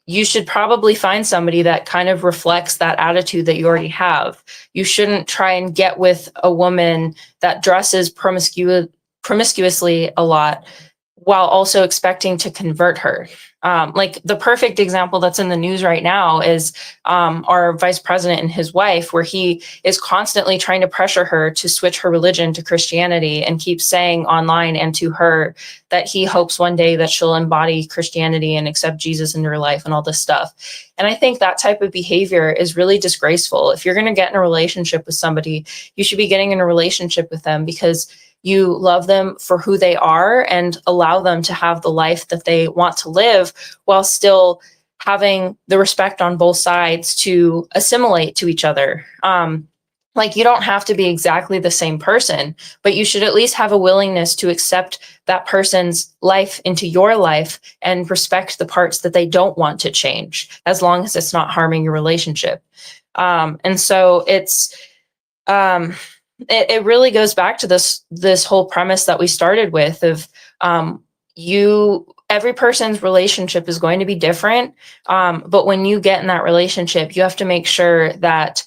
you should probably find somebody that kind of reflects that attitude that you already have. You shouldn't try and get with a woman that dresses promiscuously a lot while also expecting to convert her. Like, the perfect example that's in the news right now is our vice president and his wife, where he is constantly trying to pressure her to switch her religion to Christianity, and keeps saying online and to her that he hopes one day that she'll embody Christianity and accept Jesus into her life and all this stuff. And I think that type of behavior is really disgraceful. If you're going to get in a relationship with somebody, you should be getting in a relationship with them because you love them for who they are and allow them to have the life that they want to live, while still having the respect on both sides to assimilate to each other. Like, you don't have to be exactly the same person, but you should at least have a willingness to accept that person's life into your life and respect the parts that they don't want to change, as long as it's not harming your relationship. And so it really goes back to this whole premise that we started with of you every person's relationship is going to be different. But when you get in that relationship, you have to make sure that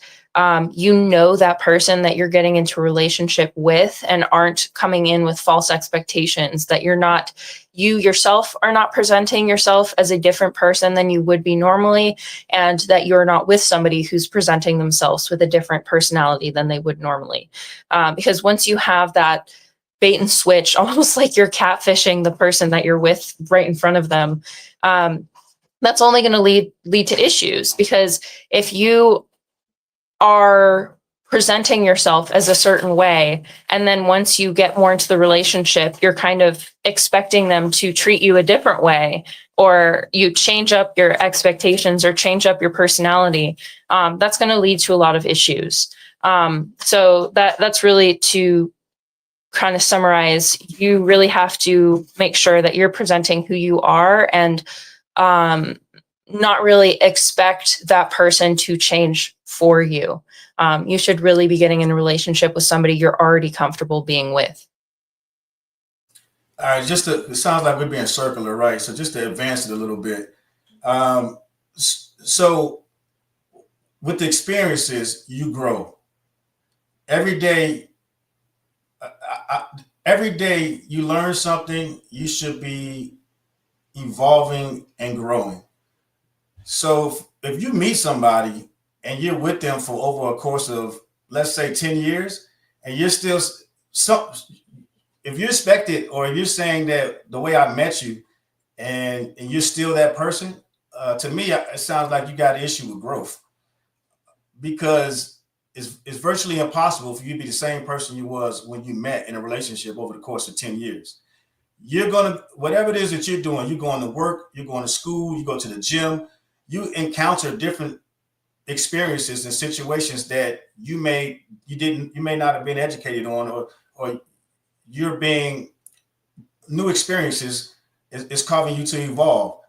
you know that person that you're getting into a relationship with and aren't coming in with false expectations, that you yourself are not presenting yourself as a different person than you would be normally, and that you're not with somebody who's presenting themselves with a different personality than they would normally. Because once you have that bait and switch, almost like you're catfishing the person that you're with right in front of them, that's only going to lead to issues. Because if you are presenting yourself as a certain way, and then once you get more into the relationship, you're kind of expecting them to treat you a different way, or you change up your expectations or change up your personality, that's going to lead to a lot of issues. So that's really, to kind of summarize, you really have to make sure that you're presenting who you are, and not really expect that person to change for you. You should really be getting in a relationship with somebody you're already comfortable being with. All right, it sounds like we're being circular, right? So just to advance it a little bit. So with the experiences, you grow. Every day you learn something, you should be evolving and growing. So if you meet somebody and you're with them for over a course of, let's say, 10 years, and you're still, if you expect it, or if you're saying that the way I met you and you're still that person, to me, it sounds like you got an issue with growth, because it's virtually impossible for you to be the same person you was when you met in a relationship over the course of 10 years. You're going to, whatever it is that you're doing, you're going to work, you're going to school, you go to the gym, you encounter different experiences and situations that you may not have been educated on, or you're being, new experiences is causing you to evolve.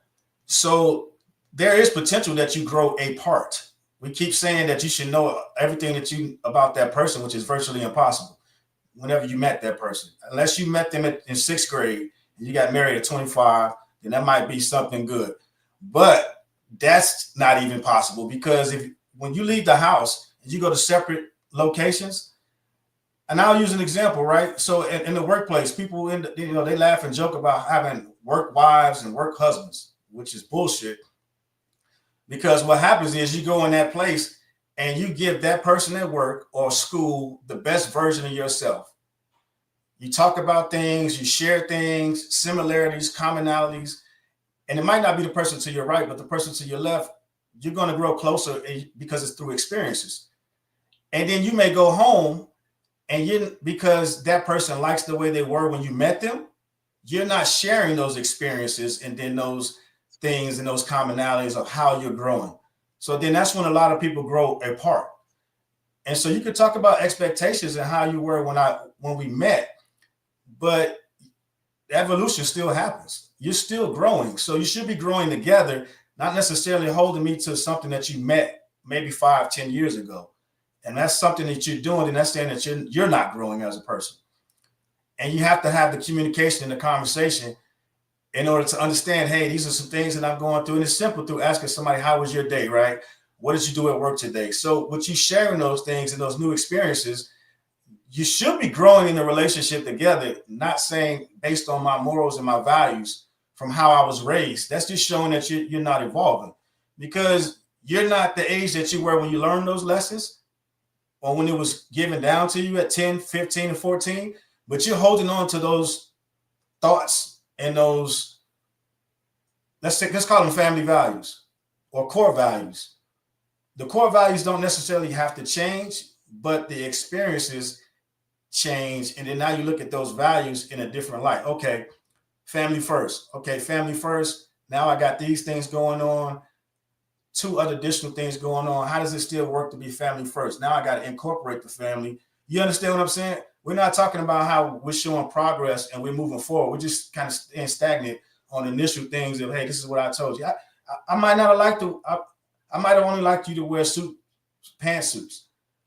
So there is potential that you grow apart. We keep saying that you should know everything about that person, which is virtually impossible whenever you met that person. Unless you met them in sixth grade and you got married at 25, then that might be something good. But that's not even possible, because when you leave the house and you go to separate locations, and I'll use an example, right? So in the workplace, people, they laugh and joke about having work wives and work husbands, which is bullshit. Because what happens is you go in that place and you give that person at work or school the best version of yourself. You talk about things, you share things, similarities, commonalities, and it might not be the person to your right, but the person to your left, you're going to grow closer because it's through experiences. And then you may go home, and because that person likes the way they were when you met them, you're not sharing those experiences and then those things and those commonalities of how you're growing. So then that's when a lot of people grow apart. And so you could talk about expectations and how you were when we met, but evolution still happens. You're still growing. So you should be growing together, not necessarily holding me to something that you met maybe 5-10 years ago. And that's something that you're doing, and that's saying that you're not growing as a person. And you have to have the communication and the conversation in order to understand, hey, these are some things that I'm going through. And it's simple through asking somebody, how was your day, right? What did you do at work today? So with you sharing those things and those new experiences, you should be growing in the relationship together, not saying based on my morals and my values from how I was raised. That's just showing that you're not evolving, because you're not the age that you were when you learned those lessons or when it was given down to you at 10, 15, and 14, but you're holding on to those thoughts and those, let's call them family values or core values. The core values don't necessarily have to change, but the experiences change. And then now you look at those values in a different light. Okay, family first. Okay, family first. Now I got these things going on, 2 other additional things going on. How does it still work to be family first? Now I got to incorporate the family. You understand what I'm saying? We're not talking about how we're showing progress and we're moving forward. We're just kind of staying stagnant on initial things of, hey, this is what I told you. I might not have liked I might have only liked you to wear pantsuits.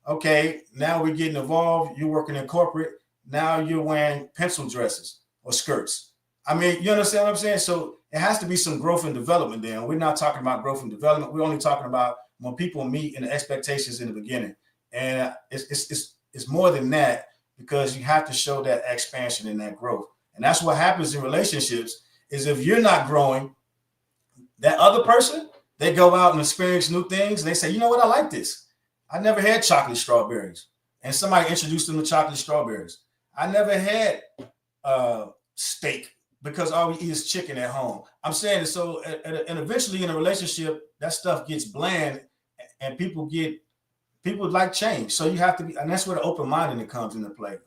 Okay, now we're getting involved. You're working in corporate. Now you're wearing pencil dresses or skirts. I mean, you understand what I'm saying? So it has to be some growth and development there. And we're not talking about growth and development. We're only talking about when people meet and the expectations in the beginning. And it's more than that, because you have to show that expansion and that growth. And that's what happens in relationships is if you're not growing, that other person, they go out and experience new things. And they say, you know what? I like this. I never had chocolate strawberries. And somebody introduced them to chocolate strawberries. I never had steak because all we eat is chicken at home. I'm saying it. So, and eventually in a relationship, that stuff gets bland and people like change. So you have to be, and that's where the open-mindedness comes into play.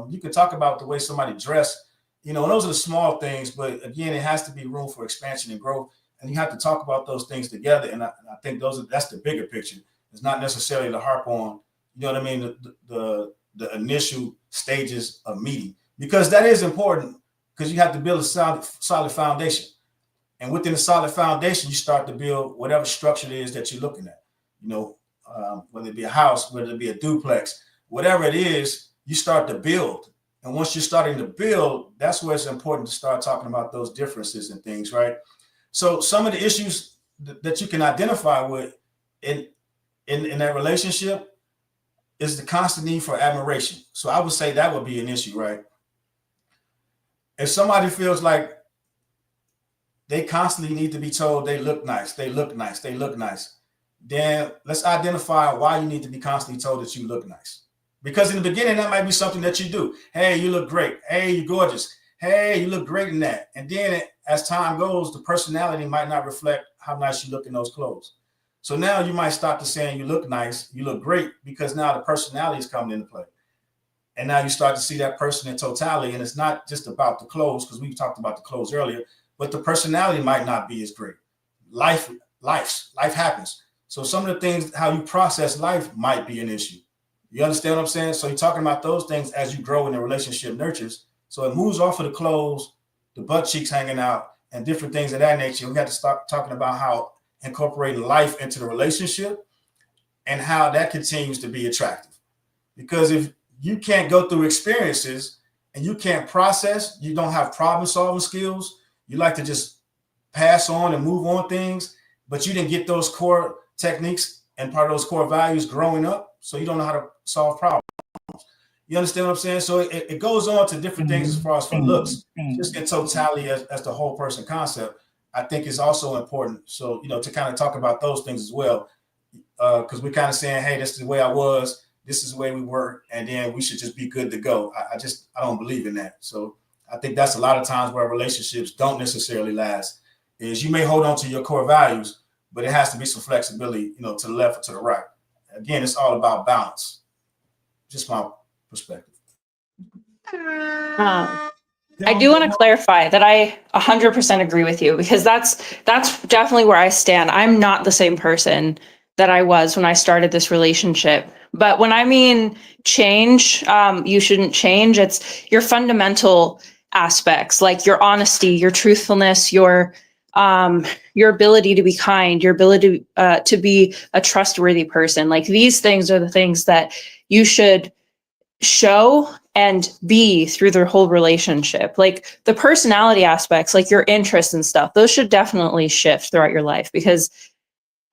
You can talk about the way somebody dressed, you know, those are the small things, but again, it has to be room for expansion and growth. And you have to talk about those things together. And I think that's the bigger picture. It's not necessarily to harp on, you know what I mean, the initial stages of meeting, because that is important, because you have to build a solid foundation. And within a solid foundation, you start to build whatever structure it is that you're looking at, you know, whether it be a house, whether it be a duplex, whatever it is, you start to build. And once you're starting to build, that's where it's important to start talking about those differences and things, right? So some of the issues that you can identify with in that relationship is the constant need for admiration. So I would say that would be an issue, right? If somebody feels like they constantly need to be told they look nice, they look nice, they look nice, then let's identify why you need to be constantly told that you look nice. Because in the beginning, that might be something that you do. Hey, you look great. Hey, you're gorgeous. Hey, you look great in that. And then as time goes, the personality might not reflect how nice you look in those clothes. So now you might stop to saying you look nice, you look great, because now the personality is coming into play. And now you start to see that person in totality. And it's not just about the clothes, because we talked about the clothes earlier, but the personality might not be as great. Life happens. So some of the things, how you process life might be an issue. You understand what I'm saying? So you're talking about those things as you grow in the relationship nurtures. So it moves off of the clothes, the butt cheeks hanging out, and different things of that nature. We got to start talking about how incorporating life into the relationship and how that continues to be attractive. Because if you can't go through experiences and you can't process, you don't have problem solving skills, you like to just pass on and move on things, but you didn't get those core techniques and part of those core values growing up, so you don't know how to solve problems. You understand what I'm saying? So it goes on to different things as far as for looks, just in totality as the whole person concept, I think is also important. So, you know, to kind of talk about those things as well, because we're kind of saying, hey, this is the way I was, this is the way we were, and then we should just be good to go. I don't believe in that. So I think that's a lot of times where relationships don't necessarily last, is you may hold on to your core values, but it has to be some flexibility, you know, to the left or to the right. Again, it's all about balance. Just my perspective. I do want to clarify that I 100% agree with you, because that's definitely where I stand. I'm not the same person that I was when I started this relationship. But when I mean change, you shouldn't change. It's your fundamental aspects, like your honesty, your truthfulness, your ability to be kind, your ability to be a trustworthy person. Like, these things are the things that you should show and be through their whole relationship. Like the personality aspects, like your interests and stuff, those should definitely shift throughout your life, because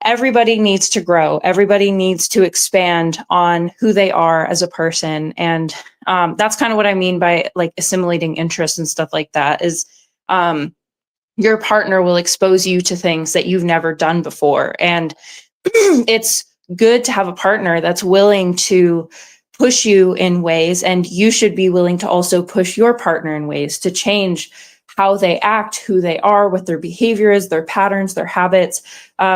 everybody needs to grow. Everybody needs to expand on who they are as a person. And that's kind of what I mean by like assimilating interests and stuff like that, is your partner will expose you to things that you've never done before. And it's good to have a partner that's willing to push you in ways, and you should be willing to also push your partner in ways to change how they act, who they are, what their behavior is, their patterns, their habits,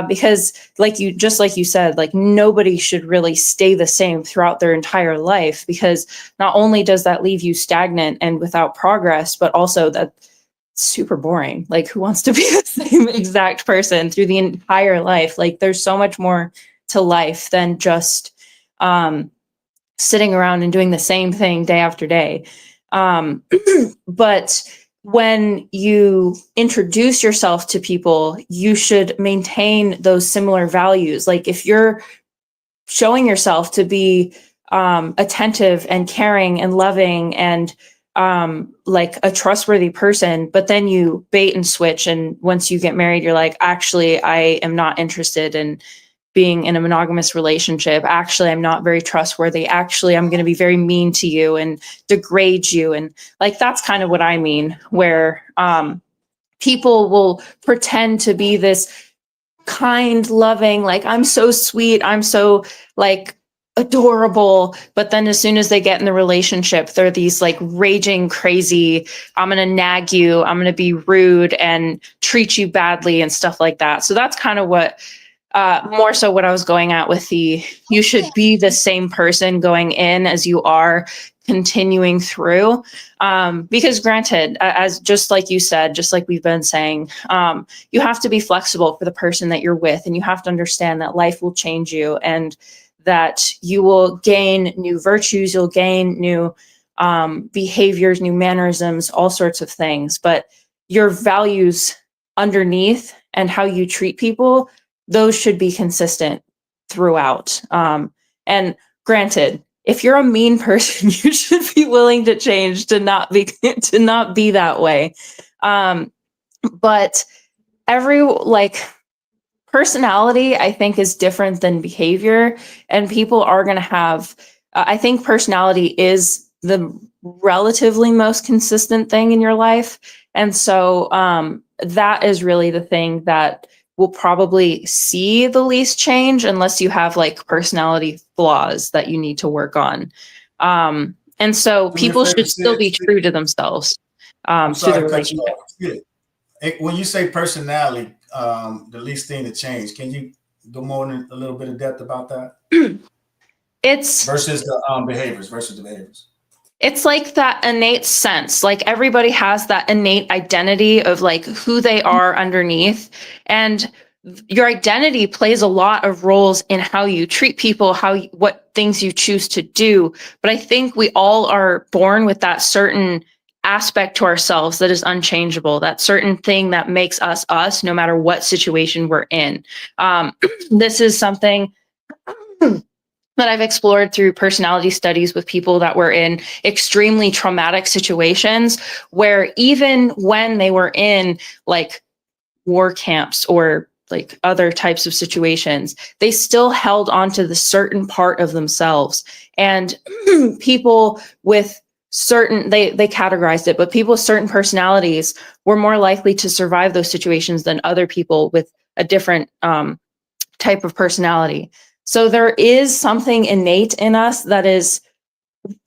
because like you said, like nobody should really stay the same throughout their entire life, because not only does that leave you stagnant and without progress, but also that's super boring. Like, who wants to be the same exact person through the entire life? Like, there's so much more to life than just sitting around and doing the same thing day after day. But when you introduce yourself to people, you should maintain those similar values. Like, if you're showing yourself to be attentive and caring and loving and like a trustworthy person, but then you bait and switch. And once you get married, you're like, actually, I am not interested in being in a monogamous relationship. Actually, I'm not very trustworthy. Actually, I'm going to be very mean to you and degrade you. And like, that's kind of what I mean, where people will pretend to be this kind, loving, like, I'm so sweet, I'm so like adorable. But then as soon as they get in the relationship, they're these like raging, crazy, I'm going to nag you, I'm going to be rude and treat you badly and stuff like that. So that's kind of what more so what I was going at with you should be the same person going in as you are continuing through. Because granted, as just like you said, just like we've been saying, you have to be flexible for the person that you're with, and you have to understand that life will change you and that you will gain new virtues, you'll gain new behaviors, new mannerisms, all sorts of things. But your values underneath and how you treat people, those should be consistent throughout. And granted, if you're a mean person, you should be willing to change to not be that way. But every like personality, I think, is different than behavior, and people are going to have. I think personality is the relatively most consistent thing in your life, and so that is really the thing that will probably see the least change, unless you have like personality flaws that you need to work on. And so people should still be true to themselves through the relationship. When you say personality, the least thing to change, can you go more in a little bit of depth about that? It's versus the behaviors. It's like that innate sense. Like everybody has that innate identity of like who they are underneath. And your identity plays a lot of roles in how you treat people, what things you choose to do. But I think we all are born with that certain aspect to ourselves that is unchangeable, that certain thing that makes us us, no matter what situation we're in. This is something that I've explored through personality studies with people that were in extremely traumatic situations, where even when they were in like war camps or like other types of situations, they still held on to the certain part of themselves. And people with certain, they categorized it, but people with certain personalities were more likely to survive those situations than other people with a different type of personality. So there is something innate in us that is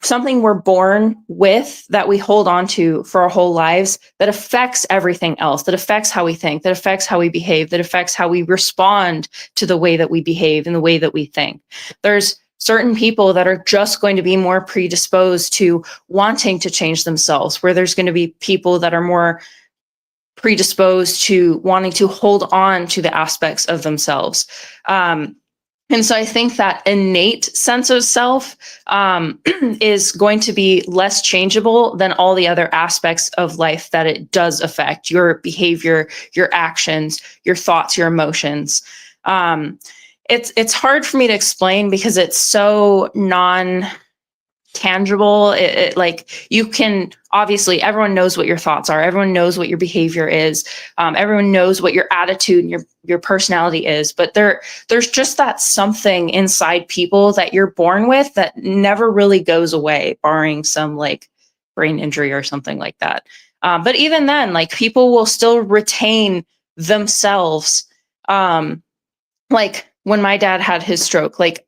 something we're born with, that we hold on to for our whole lives, that affects everything else, that affects how we think, that affects how we behave, that affects how we respond to the way that we behave and the way that we think. There's certain people that are just going to be more predisposed to wanting to change themselves, where there's going to be people that are more predisposed to wanting to hold on to the aspects of themselves. And so I think that innate sense of self is going to be less changeable than all the other aspects of life that it does affect: your behavior, your actions, your thoughts, your emotions. It's hard for me to explain because it's so non-tangible. It like, you can obviously, everyone knows what your thoughts are, everyone knows what your behavior is, everyone knows what your attitude and your personality is, but there's just that something inside people that you're born with that never really goes away, barring some like brain injury or something like that. But even then, like, people will still retain themselves. Like when my dad had his stroke, like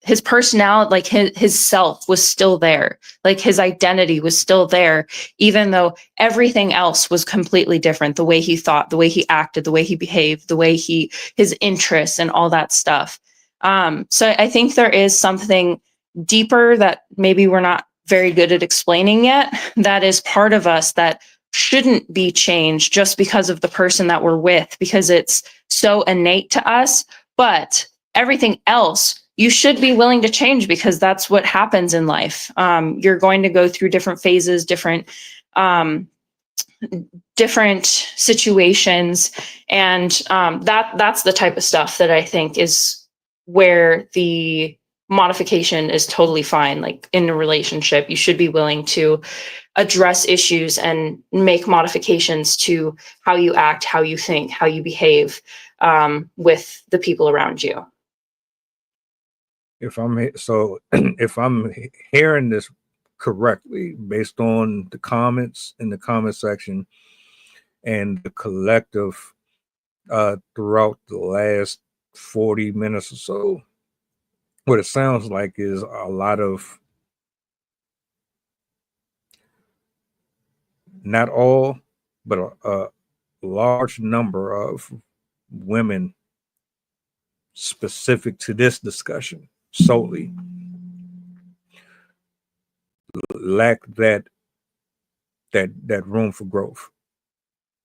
his personality, like his self was still there. Like his identity was still there, even though everything else was completely different. The way he thought, the way he acted, the way he behaved, the way his interests and all that stuff. So I think there is something deeper that maybe we're not very good at explaining yet, that is part of us that shouldn't be changed just because of the person that we're with, because it's so innate to us. But everything else you should be willing to change, because that's what happens in life. You're going to go through different phases, different situations. And that's the type of stuff that I think is where the modification is totally fine. Like in a relationship, you should be willing to address issues and make modifications to how you act, how you think, how you behave with the people around you. If I'm hearing this correctly, based on the comments in the comment section and the collective throughout the last 40 minutes or so, what it sounds like is a lot of, not all, but a large number of women specific to this discussion solely lack that room for growth.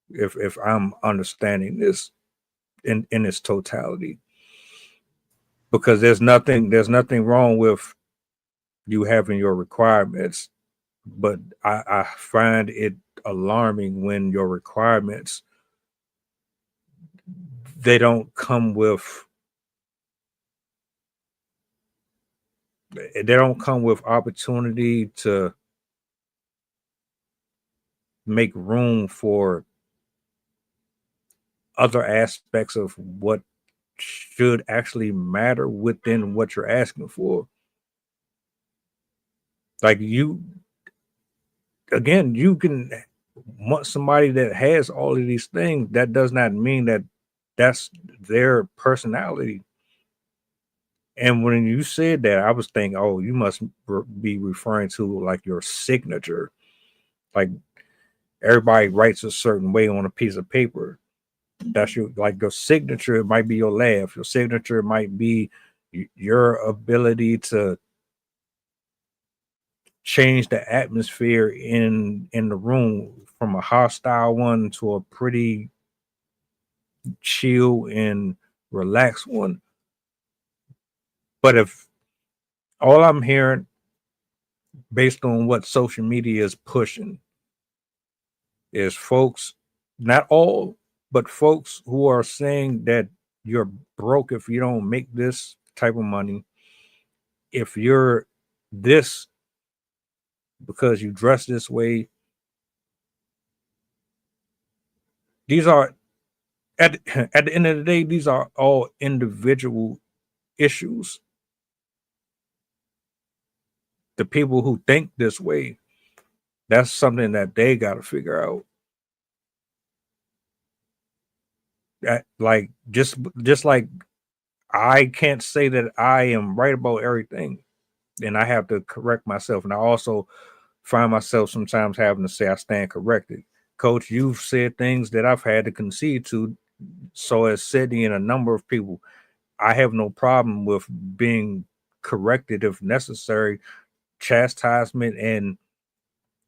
If I'm understanding this in its totality, because there's nothing wrong with you having your requirements, but I find it alarming when your requirements, they don't come with opportunity to make room for other aspects of what should actually matter within what you're asking for. Like, you can want somebody that has all of these things. That does not mean that that's their personality. And when you said that, I was thinking, oh, you must be referring to like your signature. Like, everybody writes a certain way on a piece of paper. That's your signature. It might be your laugh. Your signature might be your ability to change the atmosphere in the room from a hostile one to a pretty chill and relaxed one. But if all I'm hearing, based on what social media is pushing, is folks, not all, but folks who are saying that you're broke if you don't make this type of money, if you're this because you dress this way. These are, at the end of the day, these are all individual issues. The people who think this way, that's something that they got to figure out. Like, just like I can't say that I am right about everything, and I have to correct myself. And I also find myself sometimes having to say I stand corrected. Coach, you've said things that I've had to concede to. So as Sydney and a number of people, I have no problem with being corrected if necessary. Chastisement, and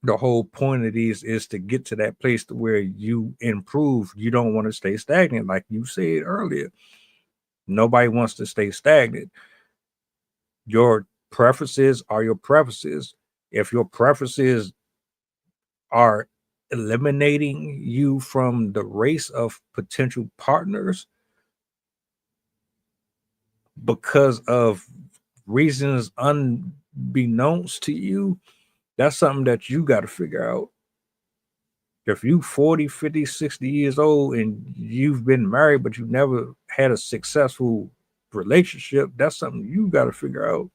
the whole point of these is to get to that place to where you improve. You don't want to stay stagnant, like you said earlier. Nobody wants to stay stagnant. Your preferences are your preferences. If your preferences are eliminating you from the race of potential partners because of reasons unbeknownst to you, that's something that you got to figure out. If you 40, 50, 60 years old and you've been married, but you never had a successful relationship, that's something you got to figure out.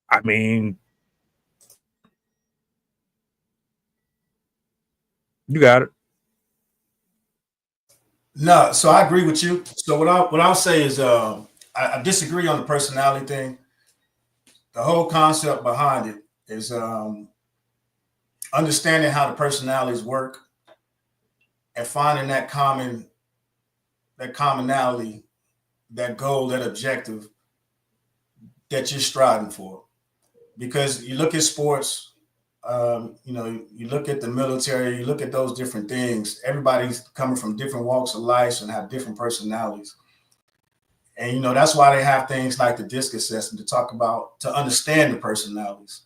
I mean, you got it. No, so I agree with you. So what I'll say is I disagree on the personality thing. The whole concept behind it is understanding how the personalities work and finding that commonality, that goal, that objective that you're striving for. Because you look at sports, you look at the military, you look at those different things. Everybody's coming from different walks of life and have different personalities. And, that's why they have things like the DISC assessment to understand the personalities.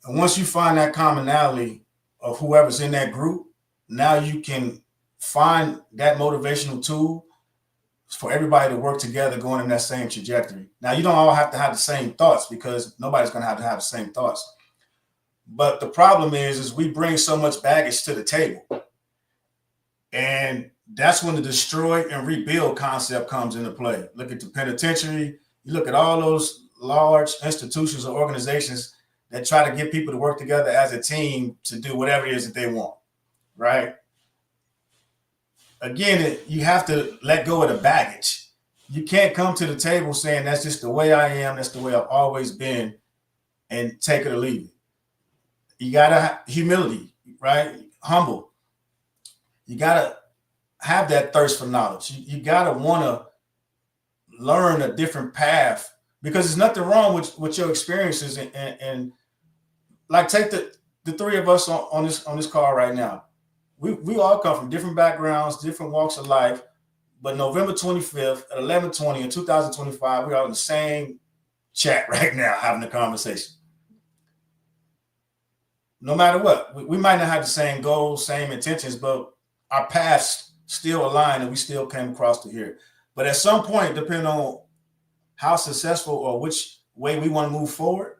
And once you find that commonality of whoever's in that group, now you can find that motivational tool for everybody to work together going in that same trajectory. Now, you don't all have to have the same thoughts because nobody's going to have the same thoughts. But the problem is we bring so much baggage to the table. And that's when the destroy and rebuild concept comes into play. Look at the penitentiary. You look at all those large institutions or organizations that try to get people to work together as a team to do whatever it is that they want, right? Again, you have to let go of the baggage. You can't come to the table saying that's just the way I am, that's the way I've always been, and take it or leave it. You gotta have humility, right? Humble. You gotta have that thirst for knowledge. You gotta want to learn a different path, because there's nothing wrong with your experiences. And like, take the three of us on this call right now. We all come from different backgrounds, different walks of life, but November 25th at 11:20 in 2025, we are in the same chat right now having a conversation. No matter what, we might not have the same goals, same intentions, but our paths still align and we still came across to here. But at some point, depending on how successful or which way we want to move forward,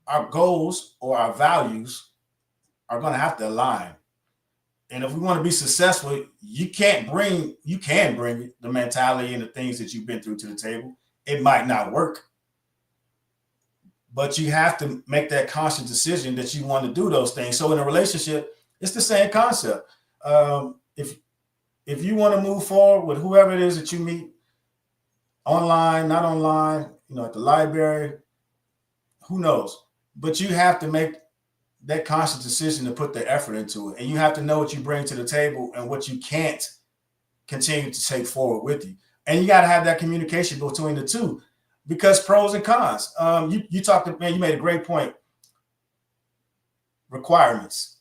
our goals or our values are going to have to align. And if we want to be successful, you can bring the mentality and the things that you've been through to the table. It might not work, but you have to make that conscious decision that you want to do those things. So in a relationship, it's the same concept. If you want to move forward with whoever it is that you meet, online, not online, at the library, who knows? But you have to make that conscious decision to put the effort into it. And you have to know what you bring to the table and what you can't continue to take forward with you. And you got to have that communication between the two, because pros and cons. You talked, man, you made a great point. Requirements,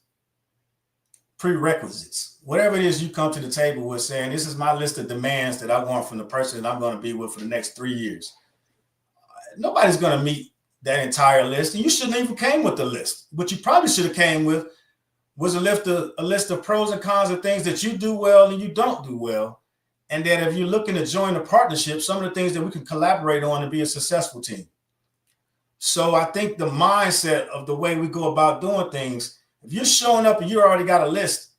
prerequisites, whatever it is you come to the table with saying, this is my list of demands that I want from the person that I'm going to be with for the next 3 years. Nobody's going to meet that entire list, and you shouldn't even came with the list. What you probably should have came with was a list of pros and cons of things that you do well and you don't do well. And that if you're looking to join a partnership, some of the things that we can collaborate on to be a successful team. So I think the mindset of the way we go about doing things, if you're showing up and you already got a list,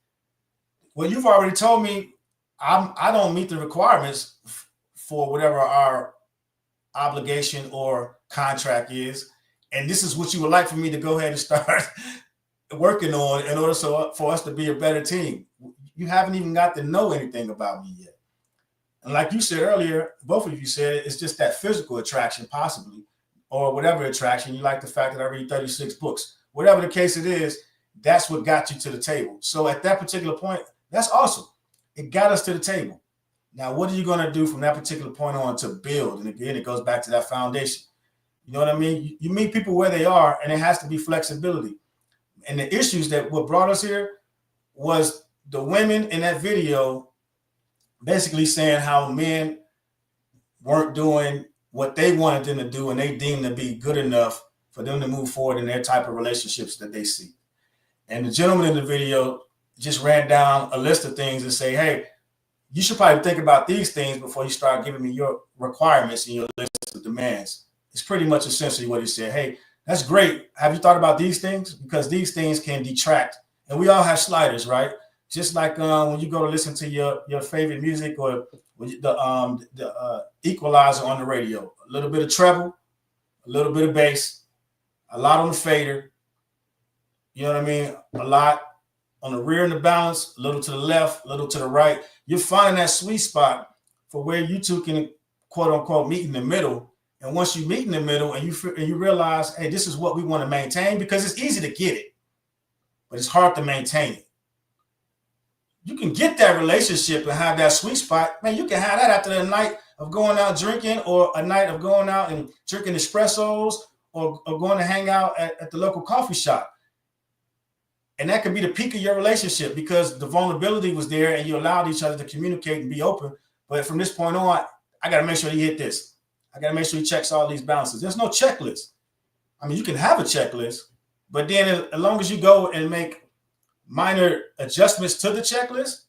well, you've already told me I don't meet the requirements for whatever our obligation or contract is, and this is what you would like for me to go ahead and start working on in order for us to be a better team. You haven't even got to know anything about me yet. And like you said earlier, both of you said it's just that physical attraction, possibly, or whatever attraction. You like the fact that I read 36 books. Whatever the case it is, that's what got you to the table. So at that particular point, that's awesome. It got us to the table. Now, what are you going to do from that particular point on to build? And again, it goes back to that foundation. You know what I mean? You meet people where they are, and it has to be flexibility. And the issues that what brought us here was the women in that video basically saying how men weren't doing what they wanted them to do, and they deemed to be good enough for them to move forward in their type of relationships that they see. And the gentleman in the video just ran down a list of things and say, hey, you should probably think about these things before you start giving me your requirements and your list of demands. It's pretty much essentially what he said. Hey, that's great. Have you thought about these things? Because these things can detract. And we all have sliders, right? Just like when you go to listen to your favorite music or the equalizer on the radio. A little bit of treble, a little bit of bass, a lot on the fader. You know what I mean? A lot on the rear and the balance, a little to the left, a little to the right. You're finding that sweet spot for where you two can, quote unquote, meet in the middle. And once you meet in the middle and you realize, hey, this is what we want to maintain, because it's easy to get it, but it's hard to maintain it. You can get that relationship and have that sweet spot. Man, you can have that after a night of going out drinking, or a night of going out and drinking espressos, or going to hang out at the local coffee shop. And that could be the peak of your relationship, because the vulnerability was there and you allowed each other to communicate and be open. But from this point on, I got to make sure he hit this. I got to make sure he checks all these balances. There's no checklist. I mean, you can have a checklist, but then as long as you go and make minor adjustments to the checklist,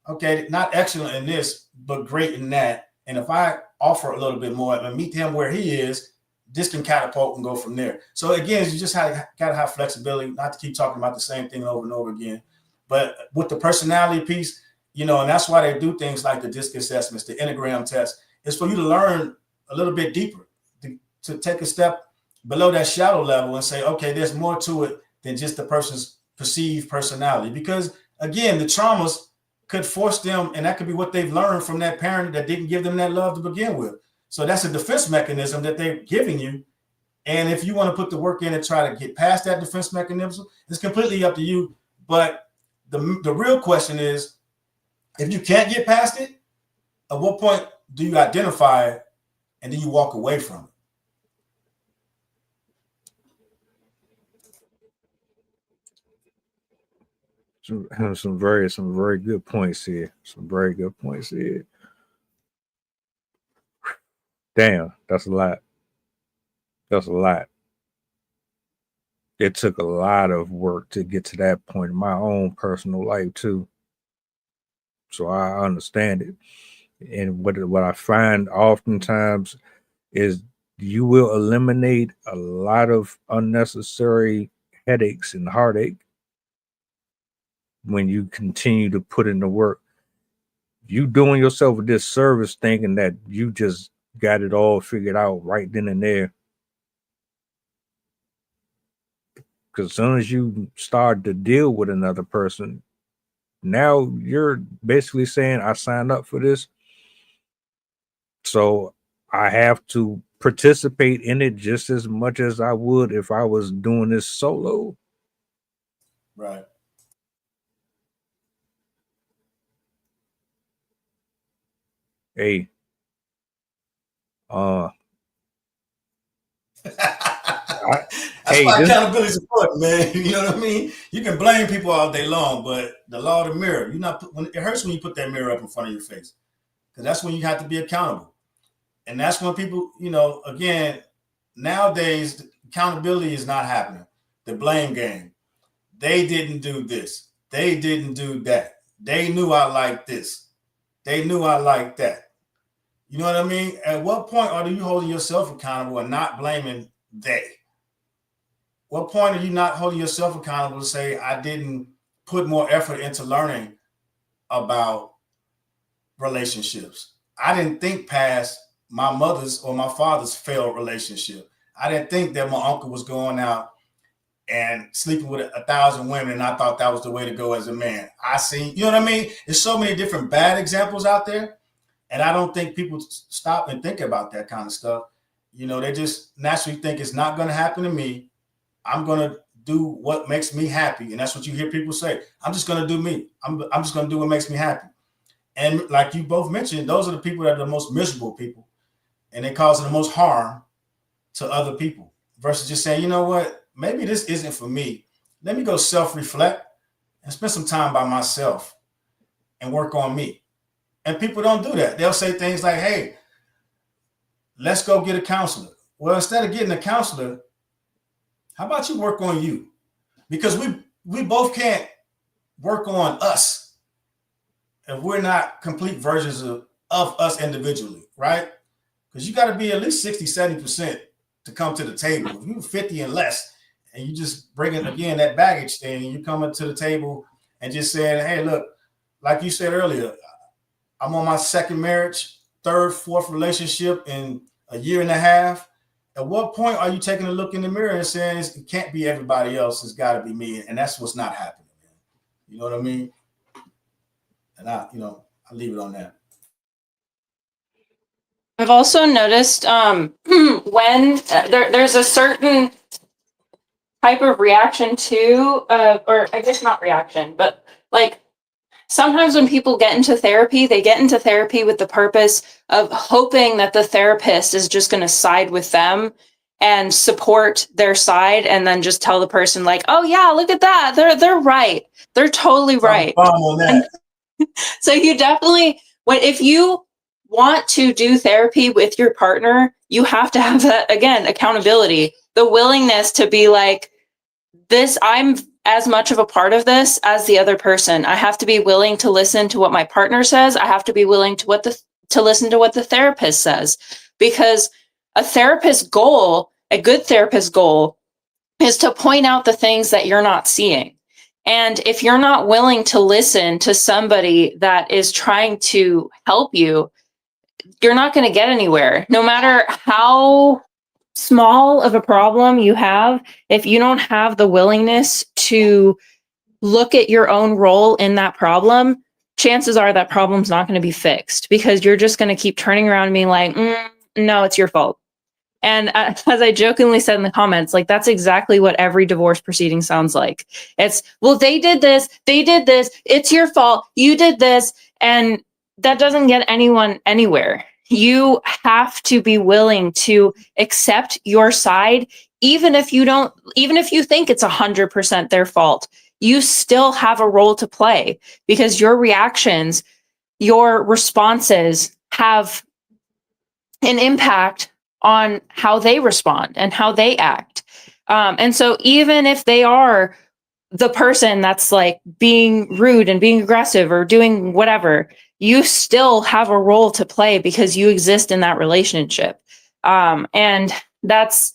okay, not excellent in this, but great in that. And if I offer a little bit more and meet him where he is, this can catapult and go from there. So again, you just got to have flexibility, not to keep talking about the same thing over and over again. But with the personality piece, you know, and that's why they do things like the DISC assessments, the Enneagram test, is for you to learn a little bit deeper, to take a step below that shadow level and say, okay, there's more to it than just the person's perceived personality. Because again, the traumas could force them, and that could be what they've learned from that parent that didn't give them that love to begin with. So that's a defense mechanism that they're giving you. And if you want to put the work in and try to get past that defense mechanism, it's completely up to you. But the real question is, if you can't get past it, at what point do you identify it and then you walk away from it? Some very good points here. Some very good points here. Damn, that's a lot. That's a lot. It took a lot of work to get to that point in my own personal life too. So I understand it. And what I find oftentimes is you will eliminate a lot of unnecessary headaches and heartache when you continue to put in the work. You doing yourself a disservice thinking that you just got it all figured out right then and there. Because as soon as you start to deal with another person, now you're basically saying, I signed up for this, so I have to participate in it just as much as I would if I was doing this solo. Right. Hey, That's why accountability is important, man. You know what I mean? You can blame people all day long, but the law of the mirror, it hurts when you put that mirror up in front of your face, because that's when you have to be accountable. And that's when people, you know, again, nowadays, accountability is not happening. The blame game. They didn't do this. They didn't do that. They knew I liked this. They knew I liked that. You know what I mean? At what point are you holding yourself accountable and not blaming they? What point are you not holding yourself accountable to say, I didn't put more effort into learning about relationships? I didn't think past my mother's or my father's failed relationship. I didn't think that my uncle was going out and sleeping with 1,000 women, and I thought that was the way to go as a man. You know what I mean? There's so many different bad examples out there, and I don't think people stop and think about that kind of stuff. You know, they just naturally think it's not going to happen to me. I'm going to do what makes me happy. And that's what you hear people say. I'm just going to do me. I'm just going to do what makes me happy. And like you both mentioned, those are the people that are the most miserable people. And they cause the most harm to other people versus just saying, you know what, maybe this isn't for me. Let me go self-reflect and spend some time by myself and work on me. And people don't do that. They'll say things like, hey, let's go get a counselor. Well, instead of getting a counselor, how about you work on you? Because we both can't work on us if we're not complete versions of us individually, right? Because you got to be at least 60, 70% to come to the table. If you're 50 and less, and you just bring it again, that baggage thing, and you coming to the table and just saying, hey, look, like you said earlier, I'm on my second marriage, third, fourth relationship in a year and a half. At what point are you taking a look in the mirror and saying it can't be everybody else, it's got to be me? And that's what's not happening, man. You know what I mean? And I leave it on that. I've also noticed when there's a certain type of reaction to, or I guess not reaction, but like sometimes when people get into therapy, they get into therapy with the purpose of hoping that the therapist is just going to side with them and support their side, and then just tell the person like, oh yeah, look at that. They're right. They're totally right. On that. So you definitely, if you want to do therapy with your partner, you have to have that, again, accountability, the willingness to be like, this, I'm as much of a part of this as the other person. I have to be willing to listen to what my partner says. I have to be willing to listen to what the therapist says, because a therapist's goal, a good therapist's goal, is to point out the things that you're not seeing. And if you're not willing to listen to somebody that is trying to help you, you're not going to get anywhere. No matter how small of a problem you have, if you don't have the willingness to look at your own role in that problem, chances are that problem's not going to be fixed, because you're just going to keep turning around and being like, no, it's your fault. And as I jokingly said in the comments, like, that's exactly what every divorce proceeding sounds like. It's, well, they did this, it's your fault, you did this. And that doesn't get anyone anywhere. You have to be willing to accept your side, even if you think it's 100% their fault. You still have a role to play, because your reactions, your responses have an impact on how they respond and how they act. And so even if they are the person that's like being rude and being aggressive or doing whatever, you still have a role to play, because you exist in that relationship. And that's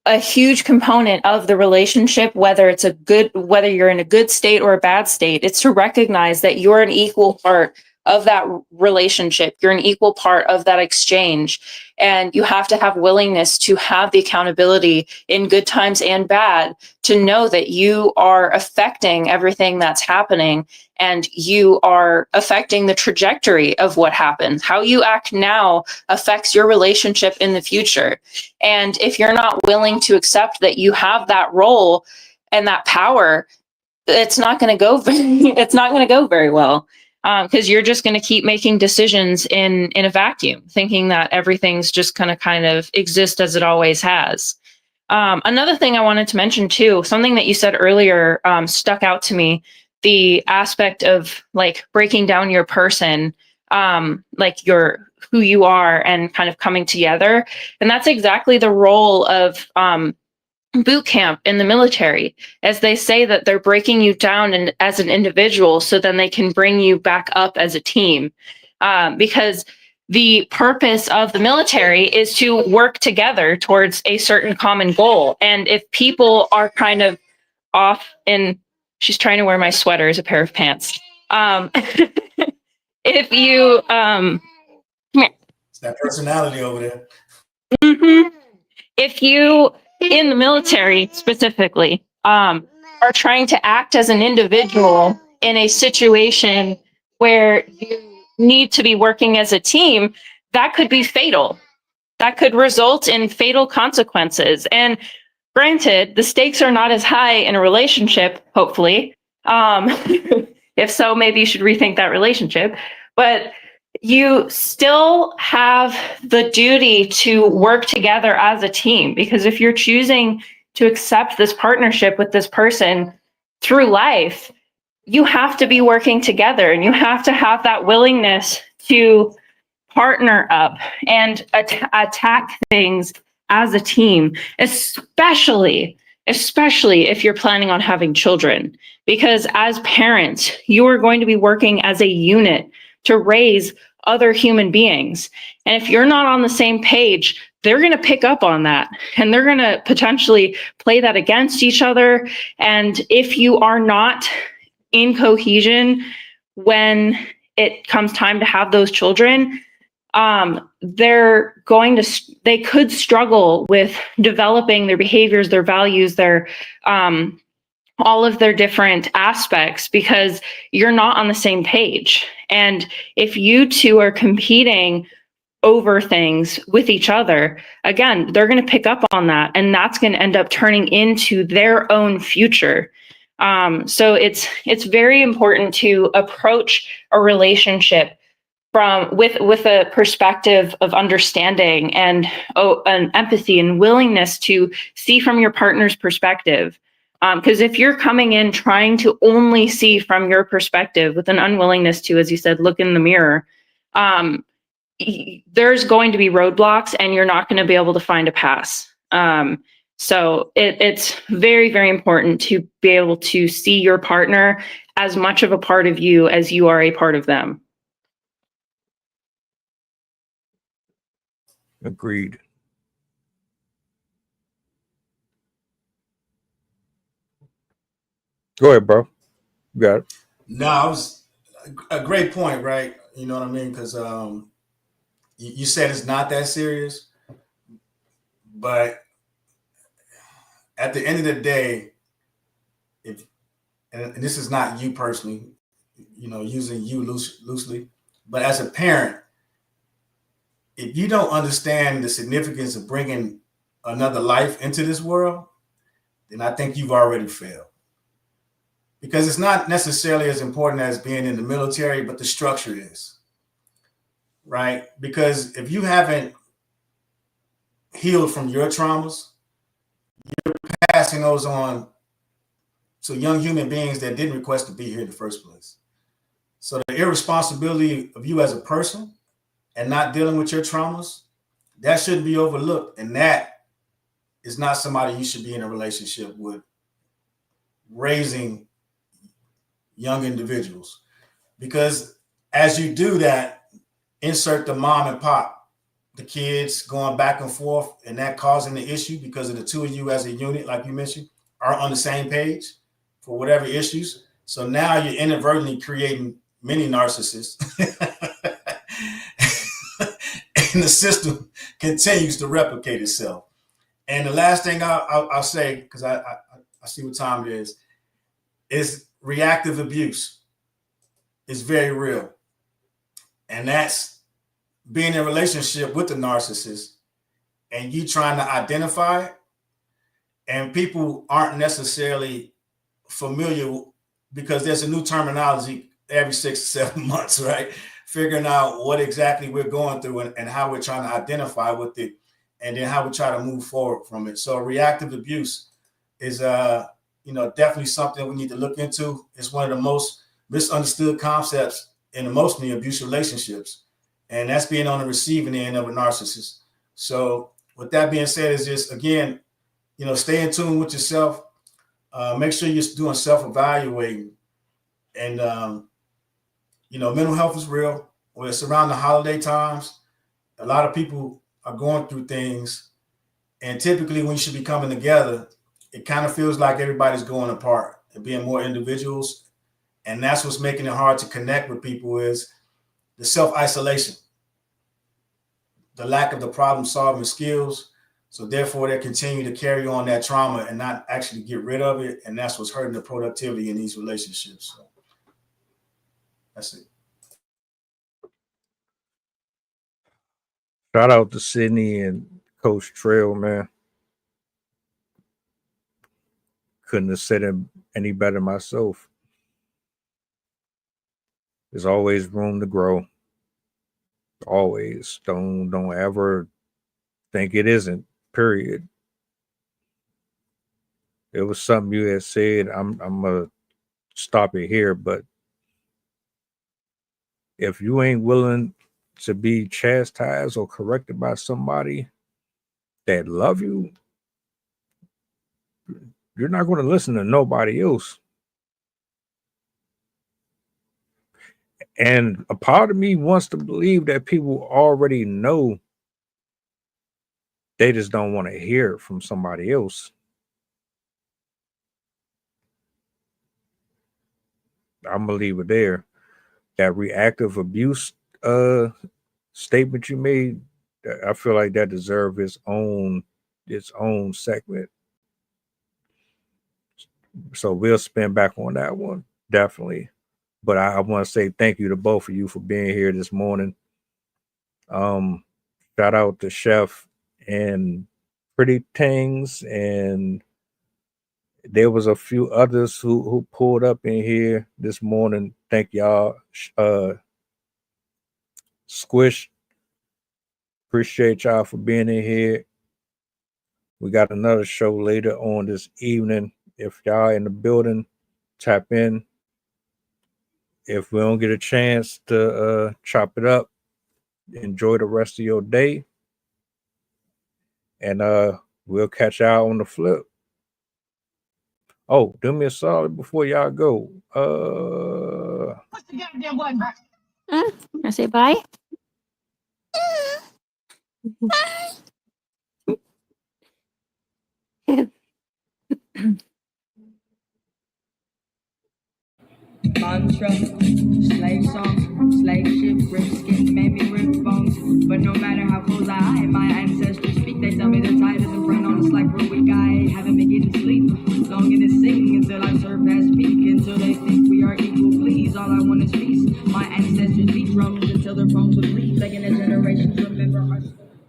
a huge component of the relationship, whether you're in a good state or a bad state. It's to recognize that you're an equal part of that relationship. You're an equal part of that exchange. And you have to have willingness to have the accountability in good times and bad, to know that you are affecting everything that's happening, and you are affecting the trajectory of what happens. How you act now affects your relationship in the future. And if you're not willing to accept that you have that role and that power, it's not going to go very well. Because you're just going to keep making decisions in a vacuum, thinking that everything's just going to kind of exist as it always has. Another thing I wanted to mention too, something that you said earlier stuck out to me, the aspect of like breaking down your person, like who you are, and kind of coming together. And that's exactly the role of boot camp in the military, as they say that they're breaking you down as an individual, so then they can bring you back up as a team. Because the purpose of the military is to work together towards a certain common goal. And if people are kind of off she's trying to wear my sweater as a pair of pants. If you, come here. It's that personality over there. Mm-hmm. If you, in the military specifically, are trying to act as an individual in a situation where you need to be working as a team, that could be fatal. That could result in fatal consequences. And granted, the stakes are not as high in a relationship, hopefully. If so, maybe you should rethink that relationship. But you still have the duty to work together as a team, because if you're choosing to accept this partnership with this person through life, you have to be working together, and you have to have that willingness to partner up and attack things as a team, especially if you're planning on having children, because as parents, you are going to be working as a unit to raise other human beings. And if you're not on the same page, they're going to pick up on that, and they're going to potentially play that against each other. And if you are not in cohesion when it comes time to have those children, they could struggle with developing their behaviors, their values, their all of their different aspects, because you're not on the same page. And if you two are competing over things with each other, again, they're going to pick up on that, and that's going to end up turning into their own future. So it's very important to approach a relationship with a perspective of understanding and an empathy and willingness to see from your partner's perspective. Because if you're coming in trying to only see from your perspective with an unwillingness to, as you said, look in the mirror, there's going to be roadblocks, and you're not going to be able to find a pass. So it's very, very important to be able to see your partner as much of a part of you as you are a part of them. Agreed. Go ahead, bro. You got it. No, I was a great point, right? You know what I mean? Because you said it's not that serious, but at the end of the day, if and this is not you personally, you know, using you loosely, but as a parent, if you don't understand the significance of bringing another life into this world, then I think you've already failed. Because it's not necessarily as important as being in the military, but the structure is, right? Because if you haven't healed from your traumas, you're passing those on to young human beings that didn't request to be here in the first place. So the irresponsibility of you as a person and not dealing with your traumas, that shouldn't be overlooked. And that is not somebody you should be in a relationship with, raising young individuals. Because as you do that, insert the mom and pop, the kids going back and forth, and that causing the issue because of the two of you as a unit, like you mentioned, are on the same page for whatever issues. So now you're inadvertently creating many narcissists. And the system continues to replicate itself. And the last thing I'll say, because I see what time it is reactive abuse is very real. And that's being in a relationship with the narcissist and you trying to identify it, and people aren't necessarily familiar because there's a new terminology every 6 to 7 months, right? Figuring out what exactly we're going through and how we're trying to identify with it, and then how we try to move forward from it. So reactive abuse is definitely something we need to look into. It's one of the most misunderstood concepts in emotionally abusive relationships, and that's being on the receiving end of a narcissist. So with that being said, is just, again, stay in tune with yourself. Make sure you're doing self-evaluating. And, mental health is real. When it's around the holiday times, a lot of people are going through things. And typically when you should be coming together, it kind of feels like everybody's going apart and being more individuals. And that's what's making it hard to connect with people, is the self-isolation, the lack of the problem-solving skills. So therefore, they continue to carry on that trauma and not actually get rid of it. And that's what's hurting the productivity in these relationships. So that's it. Shout out to Sydney and Coach Trail, man. Couldn't have said it any better myself. There's always room to grow. Always. Don't ever think it isn't. Period. It was something you had said. I'm gonna stop it here, but if you ain't willing to be chastised or corrected by somebody that love you, you're not going to listen to nobody else. And a part of me wants to believe that people already know. They just don't want to hear it from somebody else. I'm gonna leave it there. That reactive abuse statement you made, I feel like that deserves its own segment. So we'll spin back on that one, definitely. But I want to say thank you to both of you for being here this morning. Shout out to Chef and Pretty Things, and there was a few others who pulled up in here this morning. Thank y'all. Squish, appreciate y'all for being in here. We got another show later on this evening. If y'all in the building, tap in. If we don't get a chance to chop it up, enjoy the rest of your day. And We'll catch y'all on the flip. Oh, do me a solid before y'all go. What's the goddamn button back? I say bye. Mantra, slave songs, slave ship, rip skin, made me rip bones. But no matter how close I hide, my ancestors speak. They tell me the tide is in front on us like we're weak. I haven't been getting sleep. Longing to sing until I surpass peak. Until they think we are equal, please. All I want is peace. My ancestors beat drums until their bones would bleed. Begging the generations remember our story.